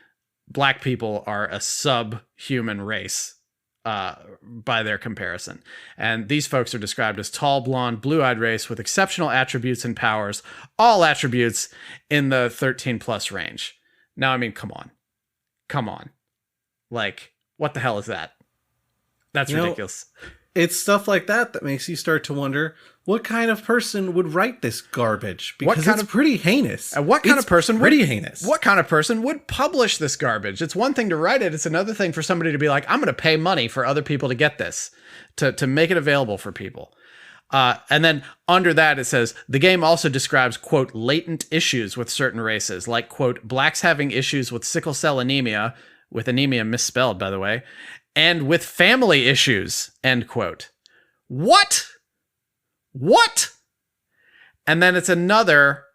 Black people are a subhuman race by their comparison. And these folks are described as tall, blonde, blue-eyed race with exceptional attributes and powers, all attributes in the 13+ range. Now, I mean, come on. Like, what the hell is that? That's ridiculous. It's stuff like that makes you start to wonder, what kind of person would write this garbage? Because it's pretty heinous. What kind of person would publish this garbage? It's one thing to write it. It's another thing for somebody to be like, I'm going to pay money for other people to get this, to make it available for people. And then under that, it says, the game also describes, quote, latent issues with certain races, like, quote, blacks having issues with sickle cell anemia, with anemia misspelled, by the way, and with family issues, end quote. What? And then it's another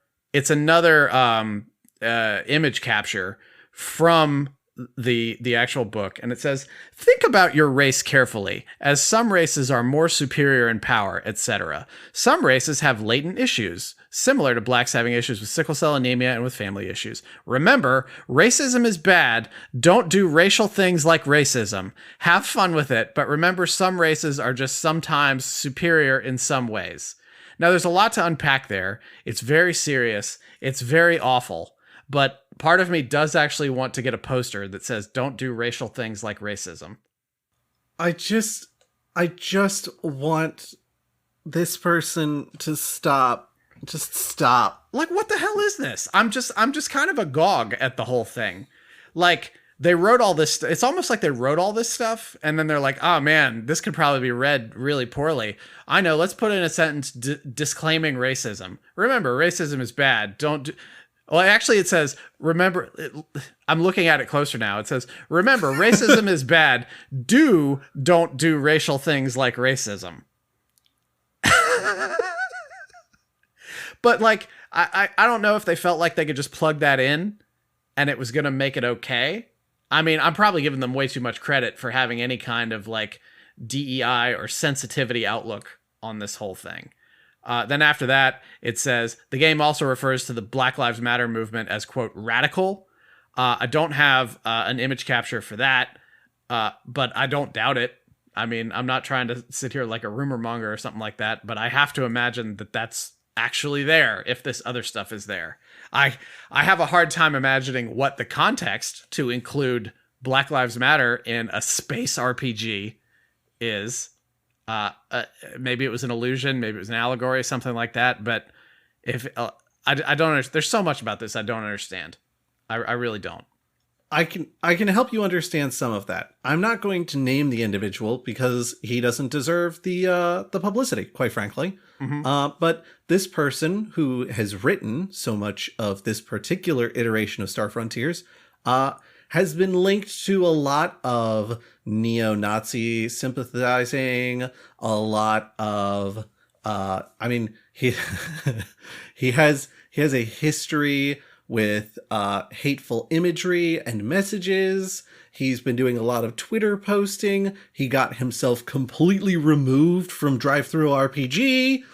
image capture from the actual book, and it says, think about your race carefully, as some races are more superior in power, etc. Some races have latent issues, similar to blacks having issues with sickle cell anemia and with family issues. Remember, racism is bad. Don't do racial things like racism. Have fun with it, but remember, some races are just sometimes superior in some ways. Now, there's a lot to unpack there. It's very serious. It's very awful. But part of me does actually want to get a poster that says, don't do racial things like racism. I just want this person to stop. Just stop. Like, what the hell is this? I'm just kind of agog at the whole thing. Like, they wrote all this. It's almost like they wrote all this stuff, and then they're like, oh man, this could probably be read really poorly. I know, let's put in a sentence disclaiming racism. Remember, racism is bad. Well, actually, it says, remember, I'm looking at it closer now. It says, remember, racism is bad. Don't do racial things like racism. But, like, I don't know if they felt like they could just plug that in and it was going to make it okay. I mean, I'm probably giving them way too much credit for having any kind of, like, DEI or sensitivity outlook on this whole thing. Then after that, it says, the game also refers to the Black Lives Matter movement as, quote, radical. I don't have an image capture for that, but I don't doubt it. I mean, I'm not trying to sit here like a rumor monger or something like that, but I have to imagine that that's actually there if this other stuff is there. I have a hard time imagining what the context to include Black Lives Matter in a space RPG is. Maybe it was an illusion, maybe it was an allegory, something like that. But if I don't understand, there's so much about this I don't understand. I really don't. I can help you understand some of that. I'm not going to name the individual because he doesn't deserve the publicity, quite frankly. But this person who has written so much of this particular iteration of Star Frontiers has been linked to a lot of neo-Nazi sympathizing, a lot of he he has a history with hateful imagery and messages. He's been doing a lot of Twitter posting. He got himself completely removed from Drive-Thru RPG.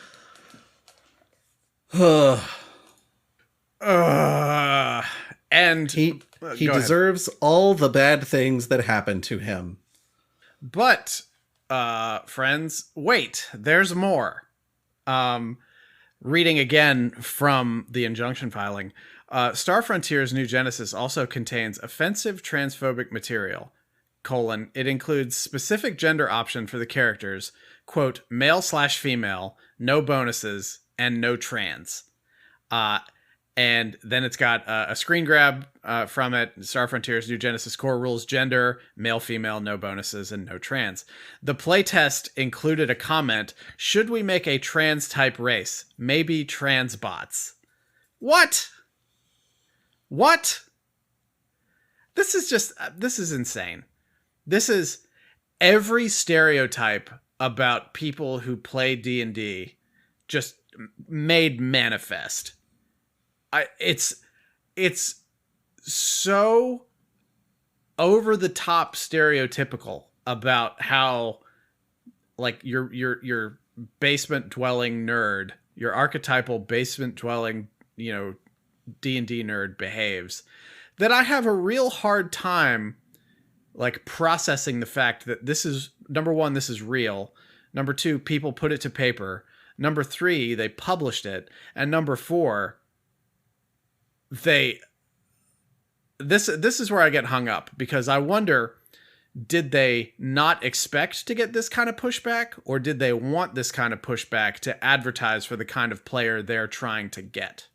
And he deserves all the bad things that happened to him. But, friends, wait, there's more. Reading again from the injunction filing, Star Frontiers New Genesis also contains offensive transphobic material, it includes specific gender option for the characters, quote, male/female, no bonuses, and no trans. And then it's got a screen grab from it. Star Frontiers New Genesis core rules: gender, male, female, no bonuses, and no trans. The playtest included a comment: should we make a trans type race? Maybe trans bots. What? This is insane. This is every stereotype about people who play D&D just made manifest. It's so over the top stereotypical about how, like, your basement dwelling nerd, your archetypal basement dwelling, D&D nerd behaves, that I have a real hard time like processing the fact that this is, number one, this is real. Number two, people put it to paper. Number three, they published it. And number four, this is where I get hung up, because I wonder, did they not expect to get this kind of pushback, or did they want this kind of pushback to advertise for the kind of player they're trying to get?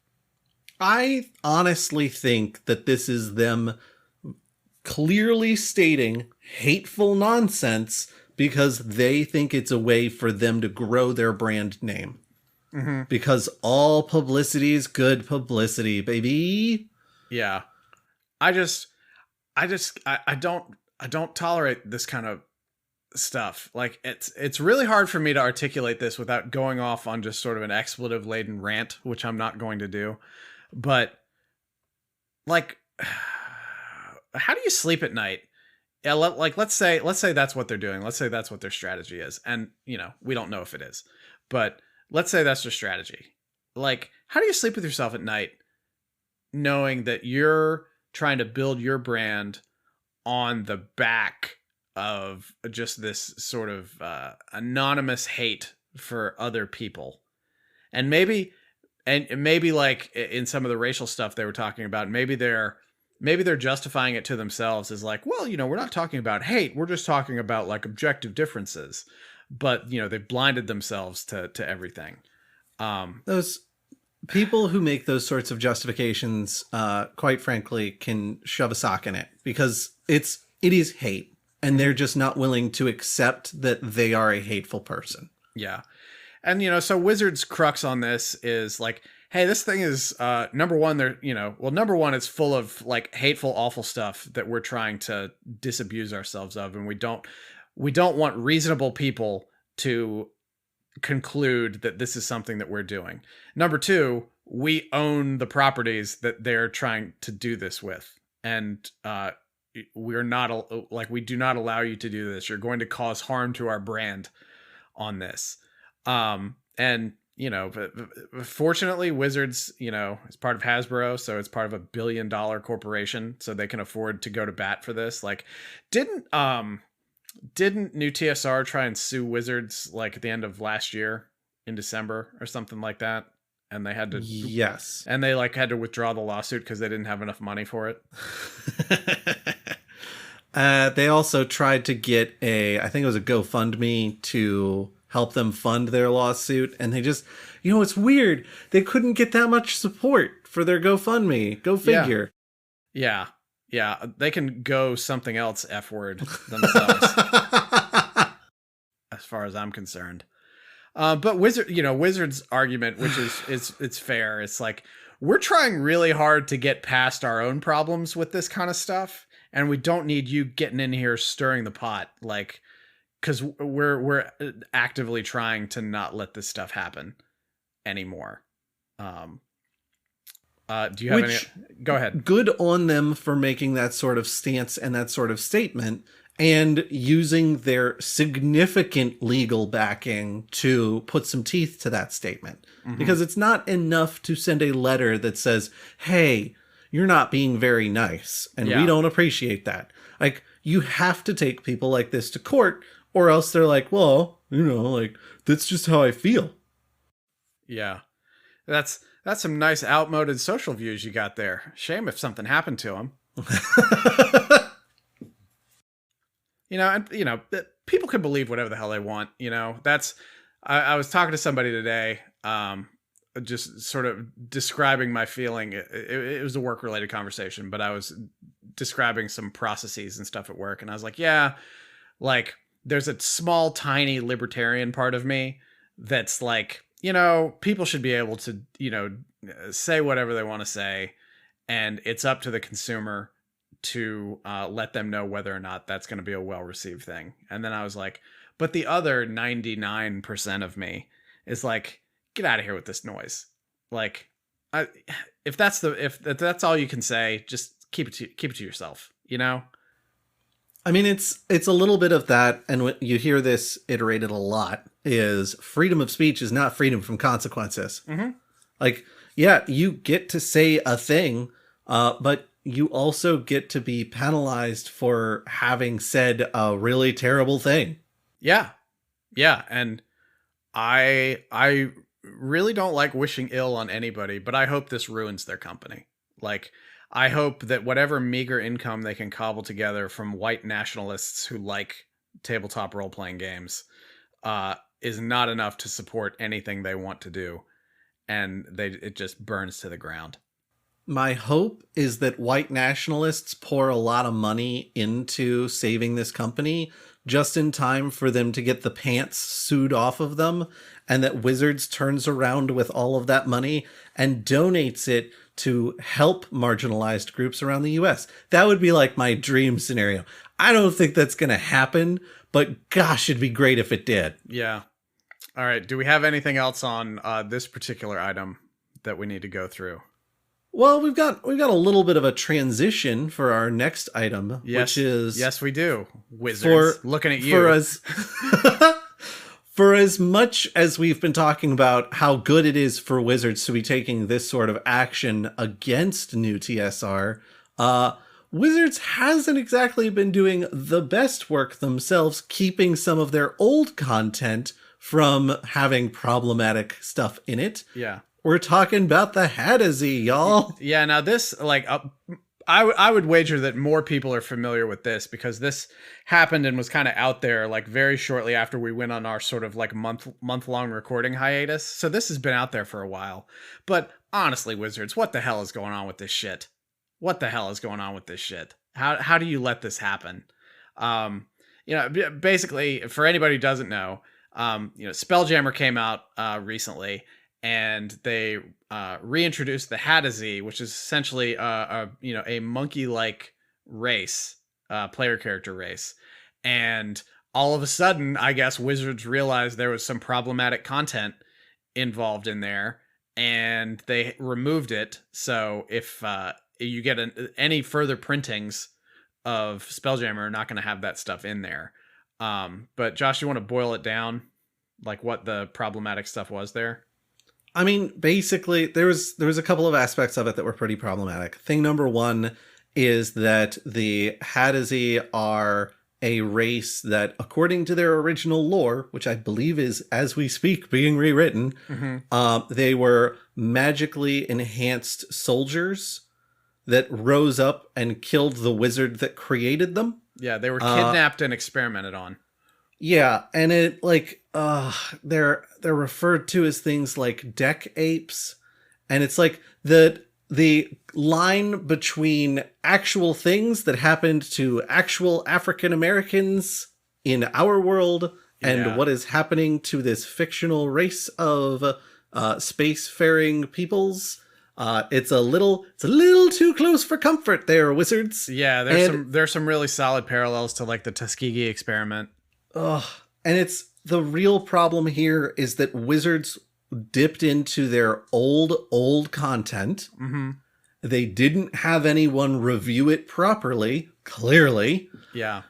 I honestly think that this is them clearly stating hateful nonsense because they think it's a way for them to grow their brand name. Mm-hmm. Because all publicity is good publicity, baby. Yeah. I don't tolerate this kind of stuff. Like, it's really hard for me to articulate this without going off on just sort of an expletive laden rant, which I'm not going to do. But like, how do you sleep at night? Yeah, let's say that's what they're doing. Let's say that's what their strategy is. And, we don't know if it is. But let's say that's their strategy. Like, how do you sleep with yourself at night knowing that you're trying to build your brand on the back of just this sort of anonymous hate for other people? And maybe like in some of the racial stuff they were talking about, maybe they're justifying it to themselves as like, well, we're not talking about hate. We're just talking about like objective differences. But, they've blinded themselves to everything. Those people who make those sorts of justifications, quite frankly, can shove a sock in it, because it is hate, and they're just not willing to accept that they are a hateful person. Yeah. And, so Wizards' crux on this is like, hey, this thing is, number one, number one, it's full of like hateful, awful stuff that we're trying to disabuse ourselves of. And we don't want reasonable people to conclude that this is something that we're doing. Number two, we own the properties that they're trying to do this with. And, we do not allow you to do this. You're going to cause harm to our brand on this. And, fortunately Wizards, is part of Hasbro, so it's part of $1 billion corporation, so they can afford to go to bat for this. Like, didn't new TSR try and sue Wizards like at the end of last year in December or something like that? and they had to Yes. and they like had to withdraw the lawsuit because they didn't have enough money for it. They also tried to get I think it was a GoFundMe to help them fund their lawsuit. And they just, it's weird. They couldn't get that much support for their GoFundMe. Go figure. Yeah. They can go something else F word themselves, as far as I'm concerned. But Wizard's argument, which is it's fair. It's like, we're trying really hard to get past our own problems with this kind of stuff. And we don't need you getting in here stirring the pot, like, because we're actively trying to not let this stuff happen anymore. Do you have any? Go ahead. Good on them for making that sort of stance and that sort of statement, and using their significant legal backing to put some teeth to that statement. Mm-hmm. Because it's not enough to send a letter that says, hey, you're not being very nice, and we don't appreciate that. Like, you have to take people like this to court, or else they're like, well, like, that's just how I feel. Yeah. That's some nice outmoded social views you got there. Shame if something happened to him. People can believe whatever the hell they want. I was talking to somebody today, just sort of describing my feeling. It was a work-related conversation, but I was describing some processes and stuff at work, and I was like, yeah, like, there's a small, tiny libertarian part of me that's like, people should be able to, say whatever they want to say, and it's up to the consumer to let them know whether or not that's going to be a well-received thing. And then I was like, but the other 99% of me is like, get out of here with this noise. Like, if that's all you can say, just keep it to yourself, I mean, it's a little bit of that, and what you hear this iterated a lot is freedom of speech is not freedom from consequences. Mm-hmm. Like, yeah, you get to say a thing, but you also get to be penalized for having said a really terrible thing. Yeah, and I really don't like wishing ill on anybody, but I hope this ruins their company. Like, I hope that whatever meager income they can cobble together from white nationalists who like tabletop role-playing games is not enough to support anything they want to do, and it just burns to the ground. My hope is that white nationalists pour a lot of money into saving this company just in time for them to get the pants sued off of them, and that Wizards turns around with all of that money and donates it to help marginalized groups around the US. That would be like my dream scenario. I don't think that's going to happen, but gosh, it'd be great if it did. Yeah. All right. Do we have anything else on this particular item that we need to go through? Well, we've got a little bit of a transition for our next item, which is... Yes, we do. Wizards, looking at you. For as much as we've been talking about how good it is for Wizards to be taking this sort of action against new TSR, Wizards hasn't exactly been doing the best work themselves, keeping some of their old content from having problematic stuff in it. Yeah. We're talking about the Hadazee, y'all. Yeah, now this, like, I would wager that more people are familiar with this because this happened and was kind of out there, like, very shortly after we went on our sort of, like, month-long recording hiatus. So this has been out there for a while. But honestly, Wizards, what the hell is going on with this shit? What the hell is going on with this shit? How do you let this happen? Basically, for anybody who doesn't know, Spelljammer came out recently, and they reintroduced the Hadazee, which is essentially a monkey-like race, player character race. And all of a sudden, I guess Wizards realized there was some problematic content involved in there, and they removed it. So if you get any further printings of Spelljammer, are not going to have that stuff in there. But Josh, you want to boil it down, like what the problematic stuff was there? I mean, basically, there was a couple of aspects of it that were pretty problematic. Thing number one is that the Hadazee are a race that, according to their original lore, which I believe is, as we speak, being rewritten, they were magically enhanced soldiers that rose up and killed the wizard that created them. Yeah, they were kidnapped and experimented on. Yeah, and it they're referred to as things like deck apes, and it's like the line between actual things that happened to actual African Americans in our world and what is happening to this fictional race of spacefaring peoples. It's a little too close for comfort there, wizards. Yeah, there's some really solid parallels to like the Tuskegee experiment. And it's the real problem here is that wizards dipped into their old content. They didn't have anyone review it properly, clearly. Yeah.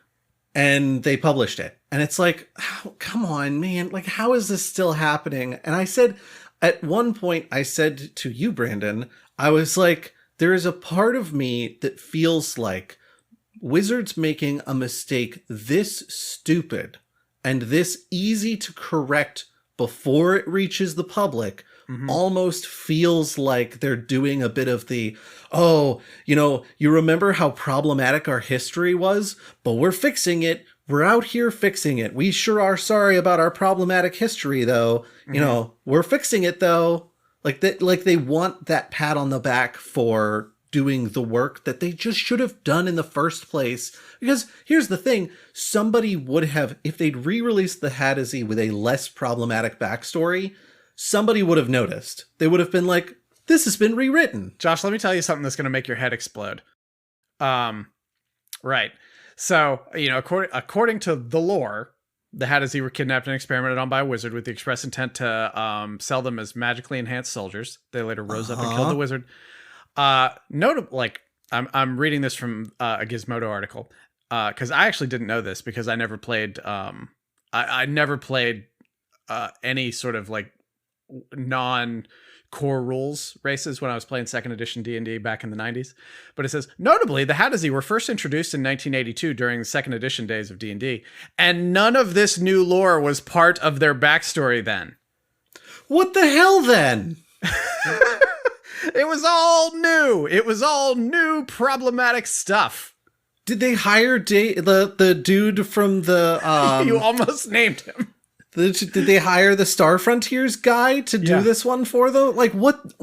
And they published it. And it's like, oh, come on, man. Like, how is this still happening? And I said, at one point, I said to you, Brandon, I was like, there is a part of me that feels like Wizards making a mistake this stupid and this easy to correct before it reaches the public almost feels like they're doing a bit of the, you remember how problematic our history was, but we're fixing it. We're out here fixing it. We sure are sorry about our problematic history, though. We're fixing it, though. Like they want that pat on the back for doing the work that they just should have done in the first place. Because here's the thing. Somebody would have, if they'd re-released the Hadazee with a less problematic backstory, somebody would have noticed. They would have been like, this has been rewritten. Josh, let me tell you something that's going to make your head explode. Right. So, according to the lore, the Hadazee were kidnapped and experimented on by a wizard with the express intent to sell them as magically enhanced soldiers. They later rose up and killed the wizard. I'm reading this from a Gizmodo article because I actually didn't know this because I never played. I never played any sort of like non-core rules races when I was playing second edition D&D back in the 90s. But it says, notably, the Hadazee were first introduced in 1982 during the second edition days of D&D, and none of this new lore was part of their backstory then. What the hell then? It was all new. It was all new problematic stuff. Did they hire the dude from the... You almost named him. Did they hire the Star Frontiers guy to do this one for them? Like, what?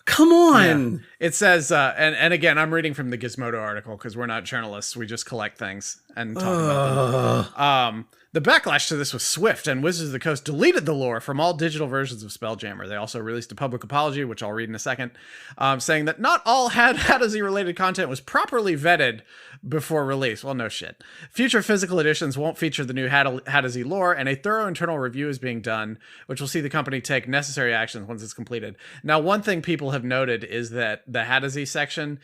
Come on. Yeah. It says, and again, I'm reading from the Gizmodo article because we're not journalists. We just collect things and talk about them. The backlash to this was swift, and Wizards of the Coast deleted the lore from all digital versions of Spelljammer. They also released a public apology, which I'll read in a second, saying that not all Hadazee-related content was properly vetted before release. Well, no shit. Future physical editions won't feature the new Hadazee lore, and a thorough internal review is being done, which will see the company take necessary actions once it's completed. Now, one thing people have noted is that the Hadazee section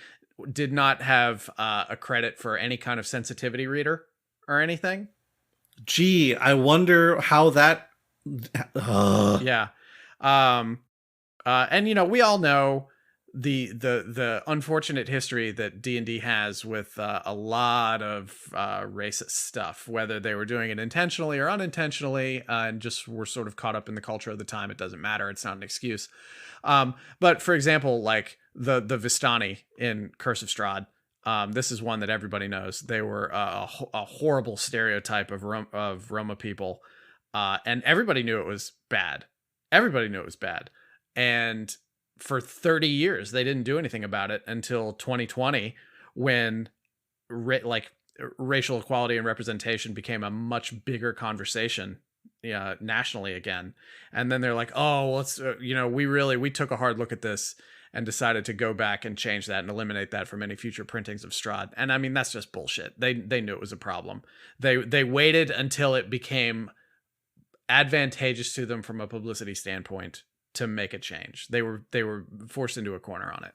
did not have a credit for any kind of sensitivity reader or anything. Gee, I wonder how that... Yeah. And, we all know the unfortunate history that D&D has with a lot of racist stuff, whether they were doing it intentionally or unintentionally, and just were sort of caught up in the culture of the time. It doesn't matter. It's not an excuse. But for example, like the Vistani in Curse of Strahd, this is one that everybody knows. They were a horrible stereotype of Roma people, and everybody knew it was bad. Everybody knew it was bad. And for 30 years, they didn't do anything about it until 2020, when racial equality and representation became a much bigger conversation nationally again. And then they're like, oh, let's, we took a hard look at this and decided to go back and change that and eliminate that from any future printings of Strahd. And I mean, that's just bullshit. They knew it was a problem. They waited until it became advantageous to them from a publicity standpoint to make a change. They were forced into a corner on it.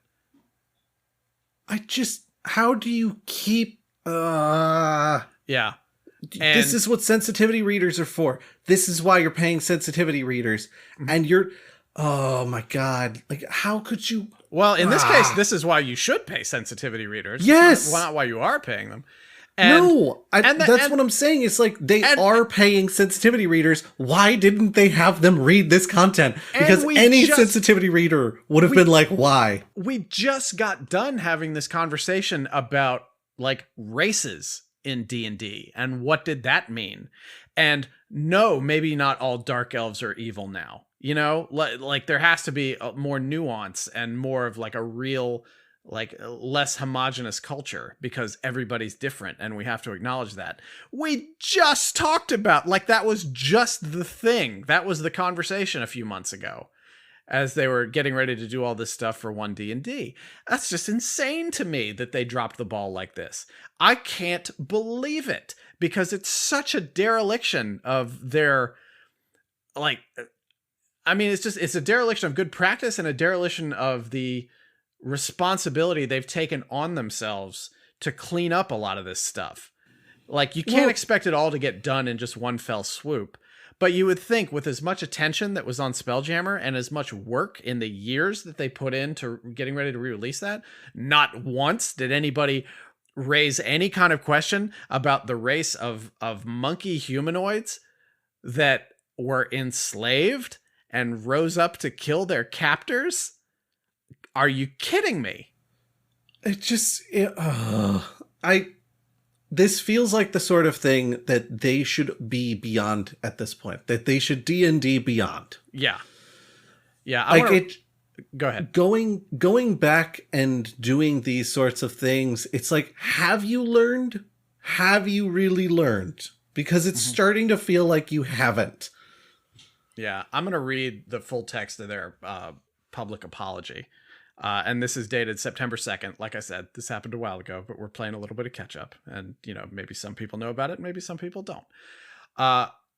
How do you keep... Yeah. This is what sensitivity readers are for. This is why you're paying sensitivity readers. And you're... Oh my God. Like, how could you... Well, in this case, this is why you should pay sensitivity readers. Yes. It's not why you are paying them. No, and that's what I'm saying. It's like they are paying sensitivity readers. Why didn't they have them read this content? Because any sensitivity reader would have been like, why? We just got done having this conversation about like races in D&D and what did that mean? And no, maybe not all dark elves are evil now. You know, like there has to be more nuance and more of like a real, like less homogenous culture because everybody's different and we have to acknowledge that. We just talked about, like, that was just the thing. That was the conversation a few months ago as they were getting ready to do all this stuff for 1D&D. That's just insane to me that they dropped the ball like this. I can't believe it because it's such a dereliction of their, like, I mean, it's a dereliction of good practice and a dereliction of the responsibility they've taken on themselves to clean up a lot of this stuff. Like, you can't expect it all to get done in just one fell swoop. But you would think with as much attention that was on Spelljammer and as much work in the years that they put into getting ready to re-release that, not once did anybody raise any kind of question about the race of monkey humanoids that were enslaved and rose up to kill their captors. Are you kidding me? This feels like the sort of thing that they should be beyond at this point. That they should D&D beyond. Yeah. Go ahead. Going back and doing these sorts of things, it's like, have you learned? Have you really learned? Because it's starting to feel like you haven't. Yeah, I'm going to read the full text of their public apology. And this is dated September 2nd. Like I said, this happened a while ago, but we're playing a little bit of catch up. And, you know, maybe some people know about it. Maybe some people don't.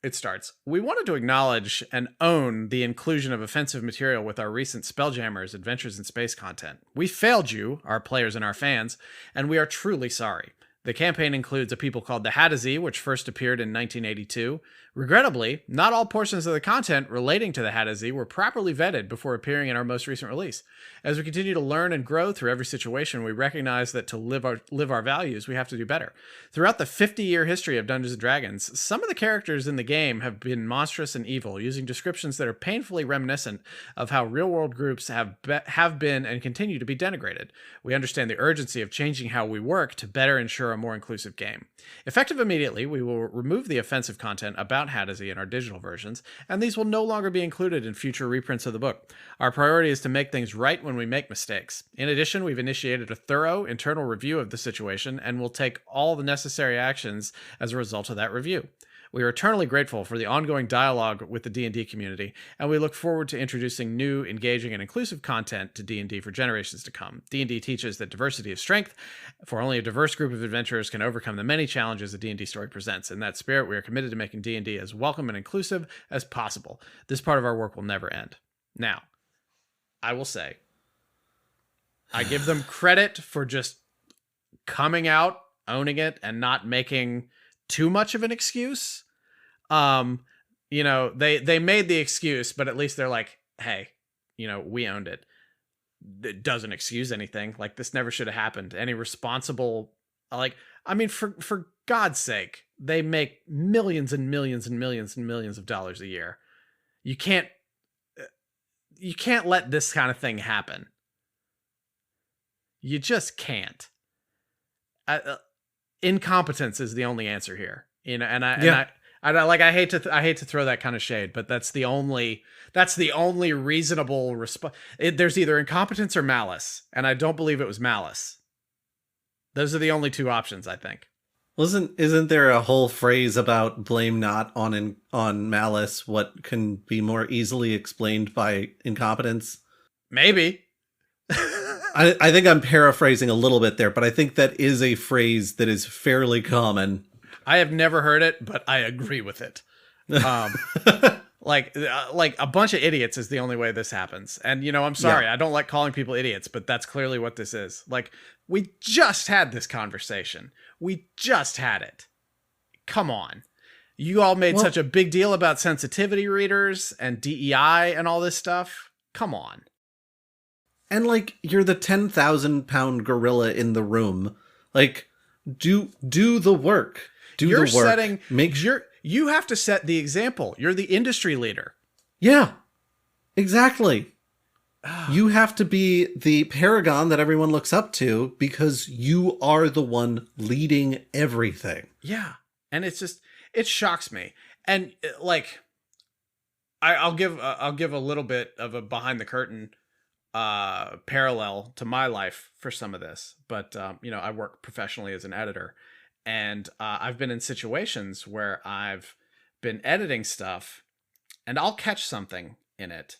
It starts. We wanted to acknowledge and own the inclusion of offensive material with our recent Spelljammer's Adventures in Space content. We failed you, our players and our fans, and we are truly sorry. The campaign includes a people called the Hadazee, which first appeared in 1982. Regrettably, not all portions of the content relating to the Hadazee were properly vetted before appearing in our most recent release. As we continue to learn and grow through every situation, we recognize that to live our values, we have to do better. Throughout the 50-year history of Dungeons & Dragons, some of the characters in the game have been monstrous and evil, using descriptions that are painfully reminiscent of how real-world groups have been and continue to be denigrated. We understand the urgency of changing how we work to better ensure a more inclusive game. Effective immediately, we will remove the offensive content about Hadazee in our digital versions, and these will no longer be included in future reprints of the book. Our priority is to make things right when we make mistakes. In addition, we've initiated a thorough internal review of the situation and will take all the necessary actions as a result of that review. We are eternally grateful for the ongoing dialogue with the D&D community, and we look forward to introducing new, engaging, and inclusive content to D&D for generations to come. D&D teaches that diversity is strength, for only a diverse group of adventurers can overcome the many challenges a D&D story presents. In that spirit, we are committed to making D&D as welcome and inclusive as possible. This part of our work will never end. Now, I will say, I give them credit for just coming out, owning it, and not making too much of an excuse. You know, they made the excuse, but at least they're like, hey, you know, we owned it. It doesn't excuse anything. Like, this never should have happened. Any responsible, like, I mean, for God's sake, they make millions and millions and millions and millions of dollars a year. You can't let this kind of thing happen. You just can't. Incompetence is the only answer here, you know. And I hate to throw that kind of shade, but that's the only reasonable response. There's either incompetence or malice, and I don't believe it was malice. Those are the only two options, I think. Isn't there a whole phrase about blame not on malice what can be more easily explained by incompetence? Maybe. I think I'm paraphrasing a little bit there, but I think that is a phrase that is fairly common. I have never heard it, but I agree with it. Like a bunch of idiots is the only way this happens. And, you know, I'm sorry, I don't like calling people idiots, but that's clearly what this is. Like, we just had this conversation. We just had it. Come on. You all made such a big deal about sensitivity readers and DEI and all this stuff. Come on. And, like, you're the 10,000-pound gorilla in the room. Like, Do the work. Do You're the work. setting, you have to set the example. You're the industry leader. Yeah, exactly. You have to be the paragon that everyone looks up to because you are the one leading everything. Yeah. And it's just, it shocks me. And like, I'll give a little bit of a behind the curtain parallel to my life for some of this, but I work professionally as an editor, and I've been in situations where I've been editing stuff, and I'll catch something in it,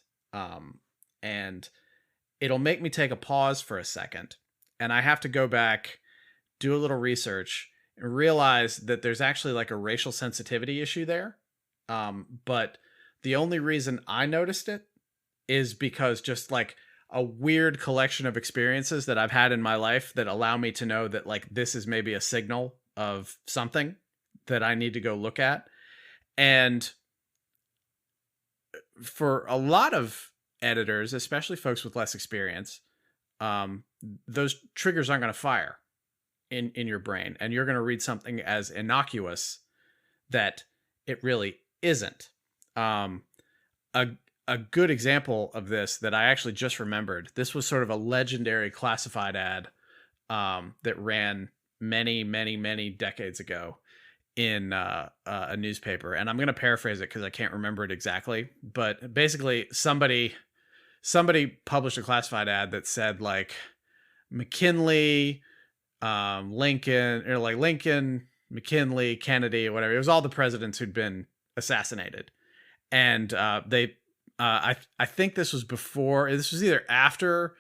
and it'll make me take a pause for a second, and I have to go back, do a little research, and realize that there's actually like a racial sensitivity issue there, but the only reason I noticed it is because just like a weird collection of experiences that I've had in my life that allow me to know that like this is maybe a signal of something that I need to go look at. And for a lot of editors, especially folks with less experience, those triggers aren't going to fire in your brain, and you're going to read something as innocuous that it really isn't. A good example of this that I actually just remembered. This was sort of a legendary classified ad that ran many, many, many decades ago in a newspaper, and I'm going to paraphrase it because I can't remember it exactly. But basically, somebody published a classified ad that said like McKinley, Lincoln, or like Lincoln, McKinley, Kennedy, or whatever. It was all the presidents who'd been assassinated, and I think this was before. This was either after.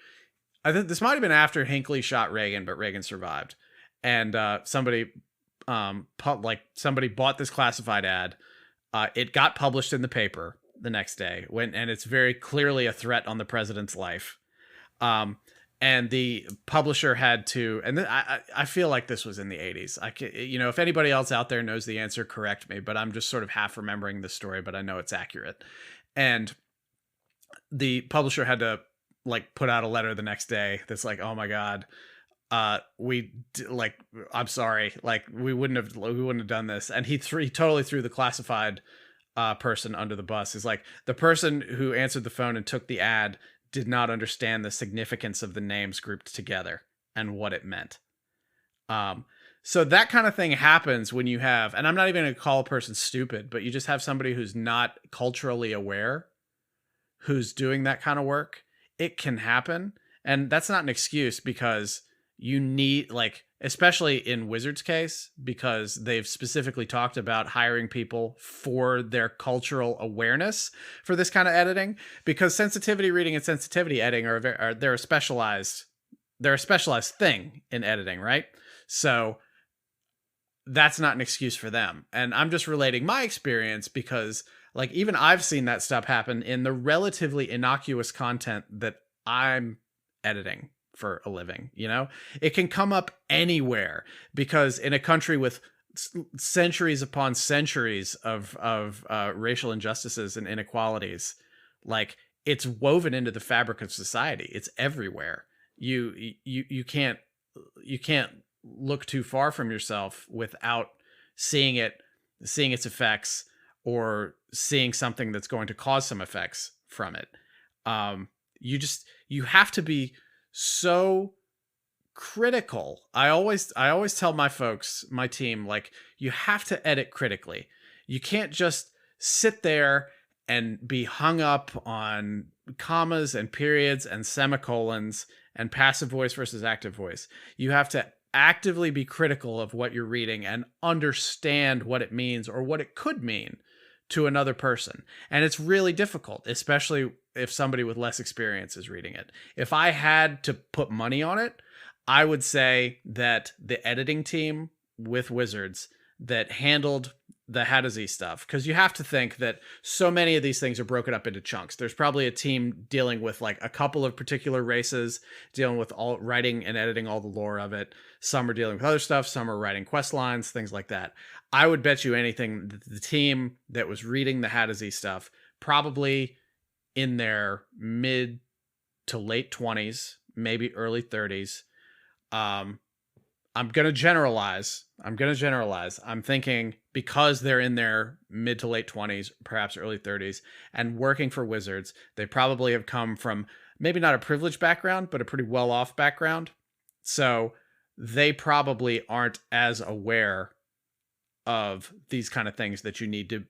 I think this might have been after Hinckley shot Reagan, but Reagan survived, and somebody bought this classified ad. It got published in the paper the next day, and it's very clearly a threat on the president's life. And the publisher had to, and I feel like this was in the 80s. If anybody else out there knows the answer, correct me, but I'm just sort of half remembering the story, but I know it's accurate. And the publisher had to like put out a letter the next day that's like, oh my God, I'm sorry, like we wouldn't have done this. And he totally threw the classified person under the bus. Is like the person who answered the phone and took the ad did not understand the significance of the names grouped together and what it meant. So that kind of thing happens when you have, and I'm not even going to call a person stupid, but you just have somebody who's not culturally aware, who's doing that kind of work. It can happen. And that's not an excuse, because you need, like, especially in Wizards' case, because they've specifically talked about hiring people for their cultural awareness for this kind of editing, because sensitivity reading and sensitivity editing they're a specialized thing in editing, right? So that's not an excuse for them. And I'm just relating my experience because, like, even I've seen that stuff happen in the relatively innocuous content that I'm editing for a living. It can come up anywhere, because in a country with centuries upon centuries of racial injustices and inequalities, like, it's woven into the fabric of society. It's everywhere. You can't look too far from yourself without seeing its effects, or seeing something that's going to cause some effects from it. You have to be so critical. I always tell my folks, my team, like, you have to edit critically. You can't just sit there and be hung up on commas and periods and semicolons and passive voice versus active voice. You have to actively be critical of what you're reading and understand what it means, or what it could mean to another person. And it's really difficult, especially if somebody with less experience is reading it. If I had to put money on it, I would say that the editing team with Wizards that handled the Hadazee stuff, because you have to think that so many of these things are broken up into chunks. There's probably a team dealing with like a couple of particular races, dealing with all writing and editing all the lore of it. Some are dealing with other stuff. Some are writing quest lines, things like that. I would bet you anything that the team that was reading the Hadazee stuff, probably in their mid to late 20s, maybe early 30s, I'm going to generalize. I'm thinking because they're in their mid to late 20s, perhaps early 30s, and working for Wizards, they probably have come from maybe not a privileged background, but a pretty well-off background. So they probably aren't as aware of these kind of things that you need to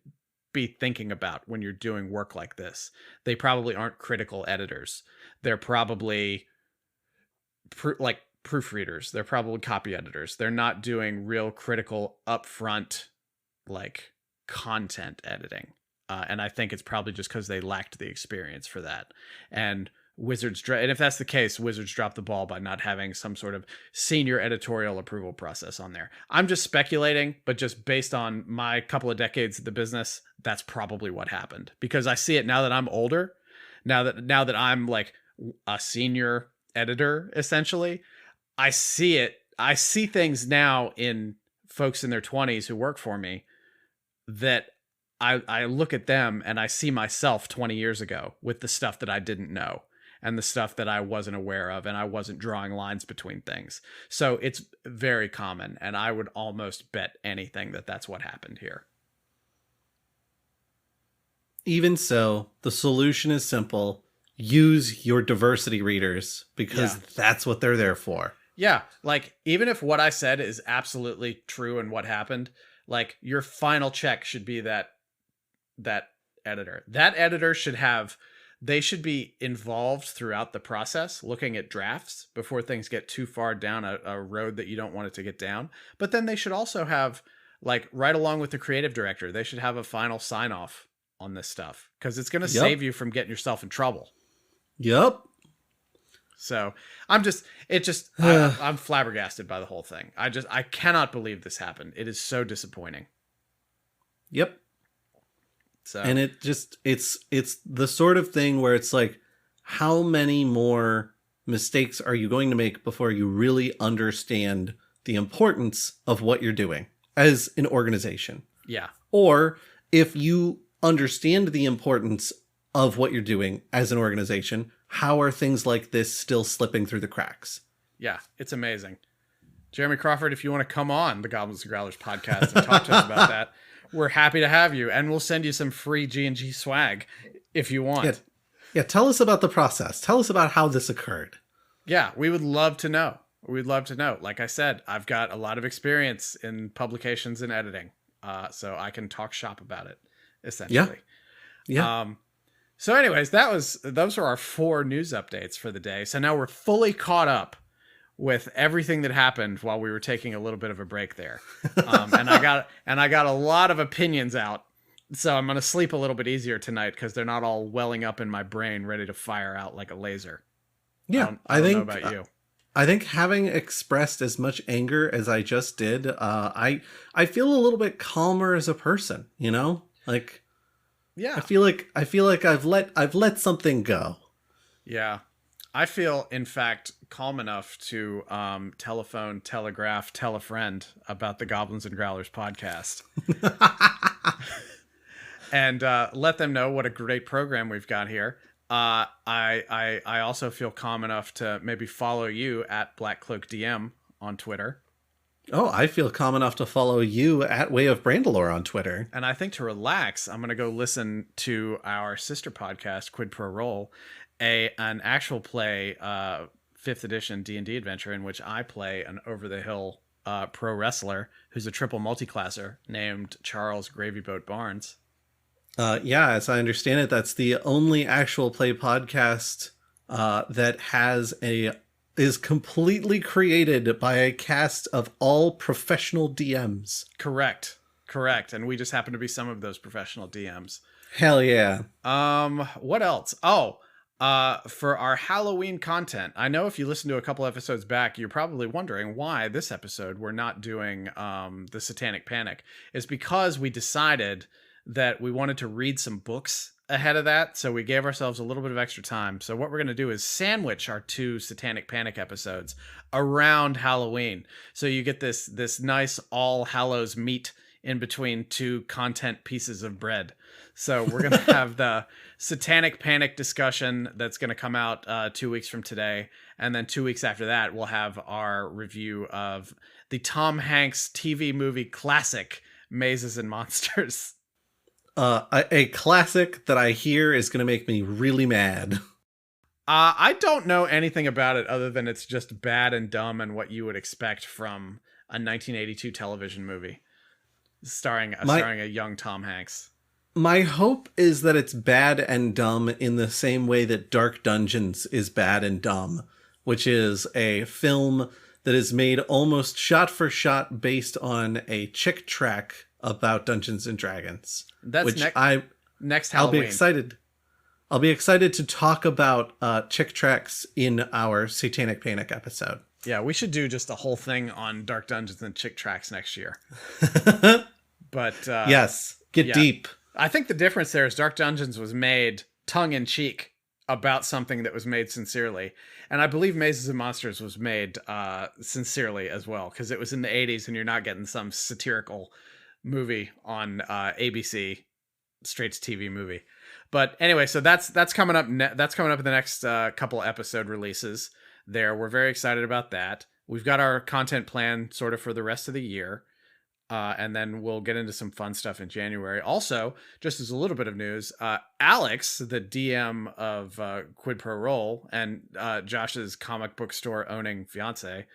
be thinking about when you're doing work like this. They probably aren't critical editors. They're probably like proofreaders. They're probably copy editors. They're not doing real critical upfront like content editing. And I think it's probably just because they lacked the experience for that. And and if that's the case, Wizards dropped the ball by not having some sort of senior editorial approval process on there. I'm just speculating, but just based on my couple of decades of the business, that's probably what happened. Because I see it now that I'm older, now that I'm like a senior editor, essentially, I see it. I see things now in folks in their 20s who work for me that I look at them and I see myself 20 years ago with the stuff that I didn't know and the stuff that I wasn't aware of, and I wasn't drawing lines between things. So it's very common, and I would almost bet anything that that's what happened here. Even so, the solution is simple. Use your diversity readers, because that's what they're there for. Yeah, like, even if what I said is absolutely true and what happened, like, your final check should be that editor. That editor they should be involved throughout the process, looking at drafts before things get too far down a road that you don't want it to get down. But then they should also have, like, right along with the creative director, they should have a final sign off on this stuff, because it's going to save you from getting yourself in trouble. Yep. So I'm flabbergasted by the whole thing. I cannot believe this happened. It is so disappointing. Yep. So, and it's the sort of thing where it's like, how many more mistakes are you going to make before you really understand the importance of what you're doing as an organization? Yeah. Or if you understand the importance of what you're doing as an organization, how are things like this still slipping through the cracks? Yeah, it's amazing. Jeremy Crawford, if you want to come on the Goblins and Growlers podcast and talk to us about that, we're happy to have you, and we'll send you some free G&G swag if you want. Yeah, tell us about the process. Tell us about how this occurred. Yeah, we would love to know. We'd love to know. Like I said, I've got a lot of experience in publications and editing, so I can talk shop about it, essentially. Yeah. So anyways, those are our 4 news updates for the day. So now we're fully caught up with everything that happened while we were taking a little bit of a break there. And I got a lot of opinions out. So I'm going to sleep a little bit easier tonight because they're not all welling up in my brain ready to fire out like a laser. Yeah, I don't know about you. I think having expressed as much anger as I just did, I feel a little bit calmer as a person, you know? Like, yeah. I feel like I've let something go. Yeah. I feel, in fact, calm enough to telephone, telegraph, tell a friend about the Goblins and Growlers podcast. And let them know what a great program we've got here. I also feel calm enough to maybe follow you at BlackCloakDM on Twitter. Oh, I feel calm enough to follow you at Way of Brandalore on Twitter. And I think to relax, I'm going to go listen to our sister podcast, Quid Pro Roll, an actual play 5th edition D&D adventure in which I play an over-the-hill pro wrestler who's a triple multiclasser named Charles Gravyboat Barnes. Yeah, as I understand it, that's the only actual play podcast that is completely created by a cast of all professional DMs. Correct. And we just happen to be some of those professional DMs. Hell yeah. What else? Oh, for our Halloween content, I know if you listen to a couple episodes back, you're probably wondering why this episode we're not doing the Satanic Panic. It's because we decided that we wanted to read some books ahead of that, so we gave ourselves a little bit of extra time. So what we're going to do is sandwich our 2 Satanic Panic episodes around Halloween. So you get this nice All Hallows meet in between two content pieces of bread. So we're going to have the Satanic Panic discussion that's going to come out 2 weeks from today. And then 2 weeks after that, we'll have our review of the Tom Hanks TV movie classic, Mazes and Monsters. A classic that I hear is going to make me really mad. I don't know anything about it other than it's just bad and dumb and what you would expect from a 1982 television movie starring a young Tom Hanks. My hope is that it's bad and dumb in the same way that Dark Dungeons is bad and dumb, which is a film that is made almost shot for shot based on a chick track about Dungeons and Dragons. That's next Halloween. I'll be excited. I'll be excited to talk about chick tracks in our Satanic Panic episode. Yeah, we should do just a whole thing on Dark Dungeons and chick tracks next year. But yes, get deep. I think the difference there is Dark Dungeons was made tongue-in-cheek about something that was made sincerely. And I believe Mazes and Monsters was made sincerely as well, because it was in the 80s and you're not getting some satirical movie on ABC, straight to TV movie. But anyway, so that's coming up. That's coming up in the next couple episode releases. We're very excited about that. We've got our content plan sort of for the rest of the year. And then we'll get into some fun stuff in January. Also, just as a little bit of news, Alex, the DM of Quid Pro Roll and Josh's comic book store owning fiance,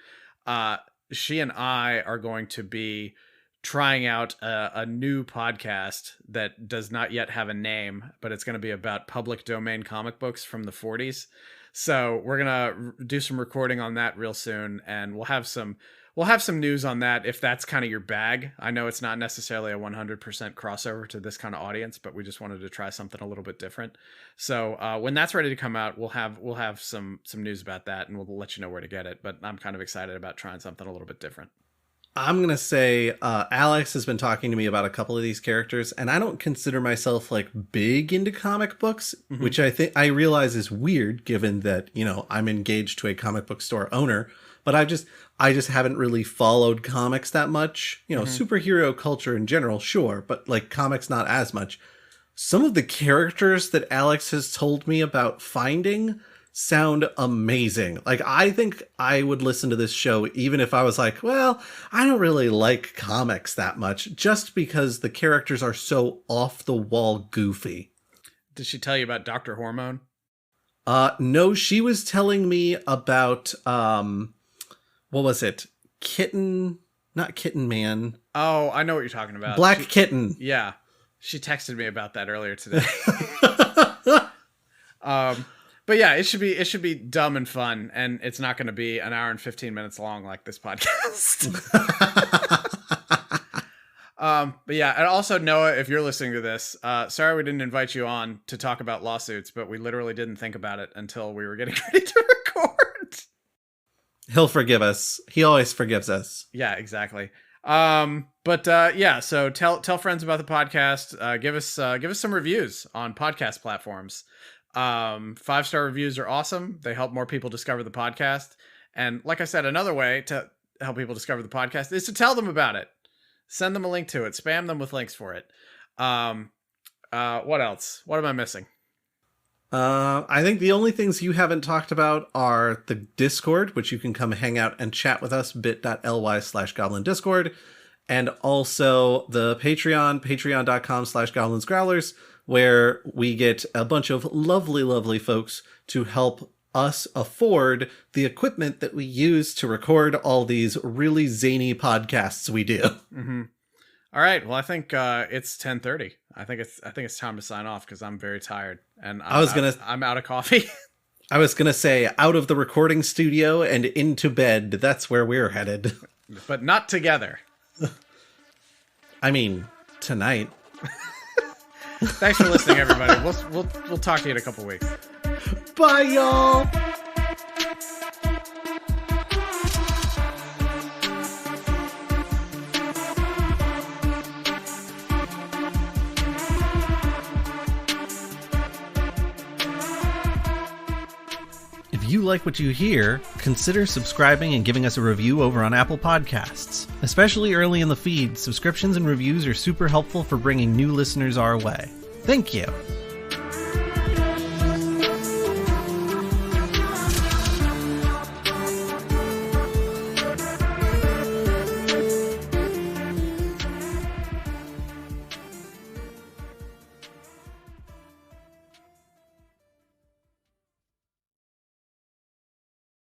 she and I are going to be trying out a new podcast that does not yet have a name, but it's going to be about public domain comic books from the 40s. So we're going to do some recording on that real soon, and we'll have some news on that if that's kind of your bag. I know it's not necessarily a 100% crossover to this kind of audience, but we just wanted to try something a little bit different. So when that's ready to come out, we'll have some news about that, and we'll let you know where to get it. But I'm kind of excited about trying something a little bit different. I'm going to say Alex has been talking to me about a couple of these characters, and I don't consider myself like big into comic books, which I realize is weird given that, I'm engaged to a comic book store owner, but I just haven't really followed comics that much. Superhero culture in general, sure, but like comics not as much. Some of the characters that Alex has told me about finding sound amazing. Like, I think I would listen to this show even if I was like, well, I don't really like comics that much, just because the characters are so off the wall goofy. Did she tell you about Dr. Hormone? No, she was telling me about, what was it? Not Kitten Man. Oh, I know what you're talking about. Black Kitten. Yeah. She texted me about that earlier today. But yeah, it should be dumb and fun, and it's not going to be an hour and 15 minutes long like this podcast. But yeah, and also Noah, if you're listening to this, sorry we didn't invite you on to talk about lawsuits, but we literally didn't think about it until we were getting ready to record. He'll forgive us. He always forgives us. Yeah, exactly. Yeah, so tell friends about the podcast. Give us some reviews on podcast platforms. 5-star reviews are awesome. They help more people discover the podcast. And like I said, another way to help people discover the podcast is to tell them about it. Send them a link to it. Spam them with links for it. What else? What am I missing? I think the only things you haven't talked about are the Discord, which you can come hang out and chat with us, bit.ly/Goblin Discord. And also the Patreon, patreon.com/GoblinsGrowlers, where we get a bunch of lovely, lovely folks to help us afford the equipment that we use to record all these really zany podcasts we do. Mm-hmm. All right. Well, I think it's 10:30. I think it's time to sign off because I'm very tired and I'm out of coffee. I was gonna say out of the recording studio and into bed. That's where we're headed, but not together. I mean, tonight. Thanks for listening, everybody. We'll talk to you in a couple weeks. Bye, y'all. If you like what you hear, consider subscribing and giving us a review over on Apple Podcasts. Especially early in the feed, subscriptions and reviews are super helpful for bringing new listeners our way. Thank you!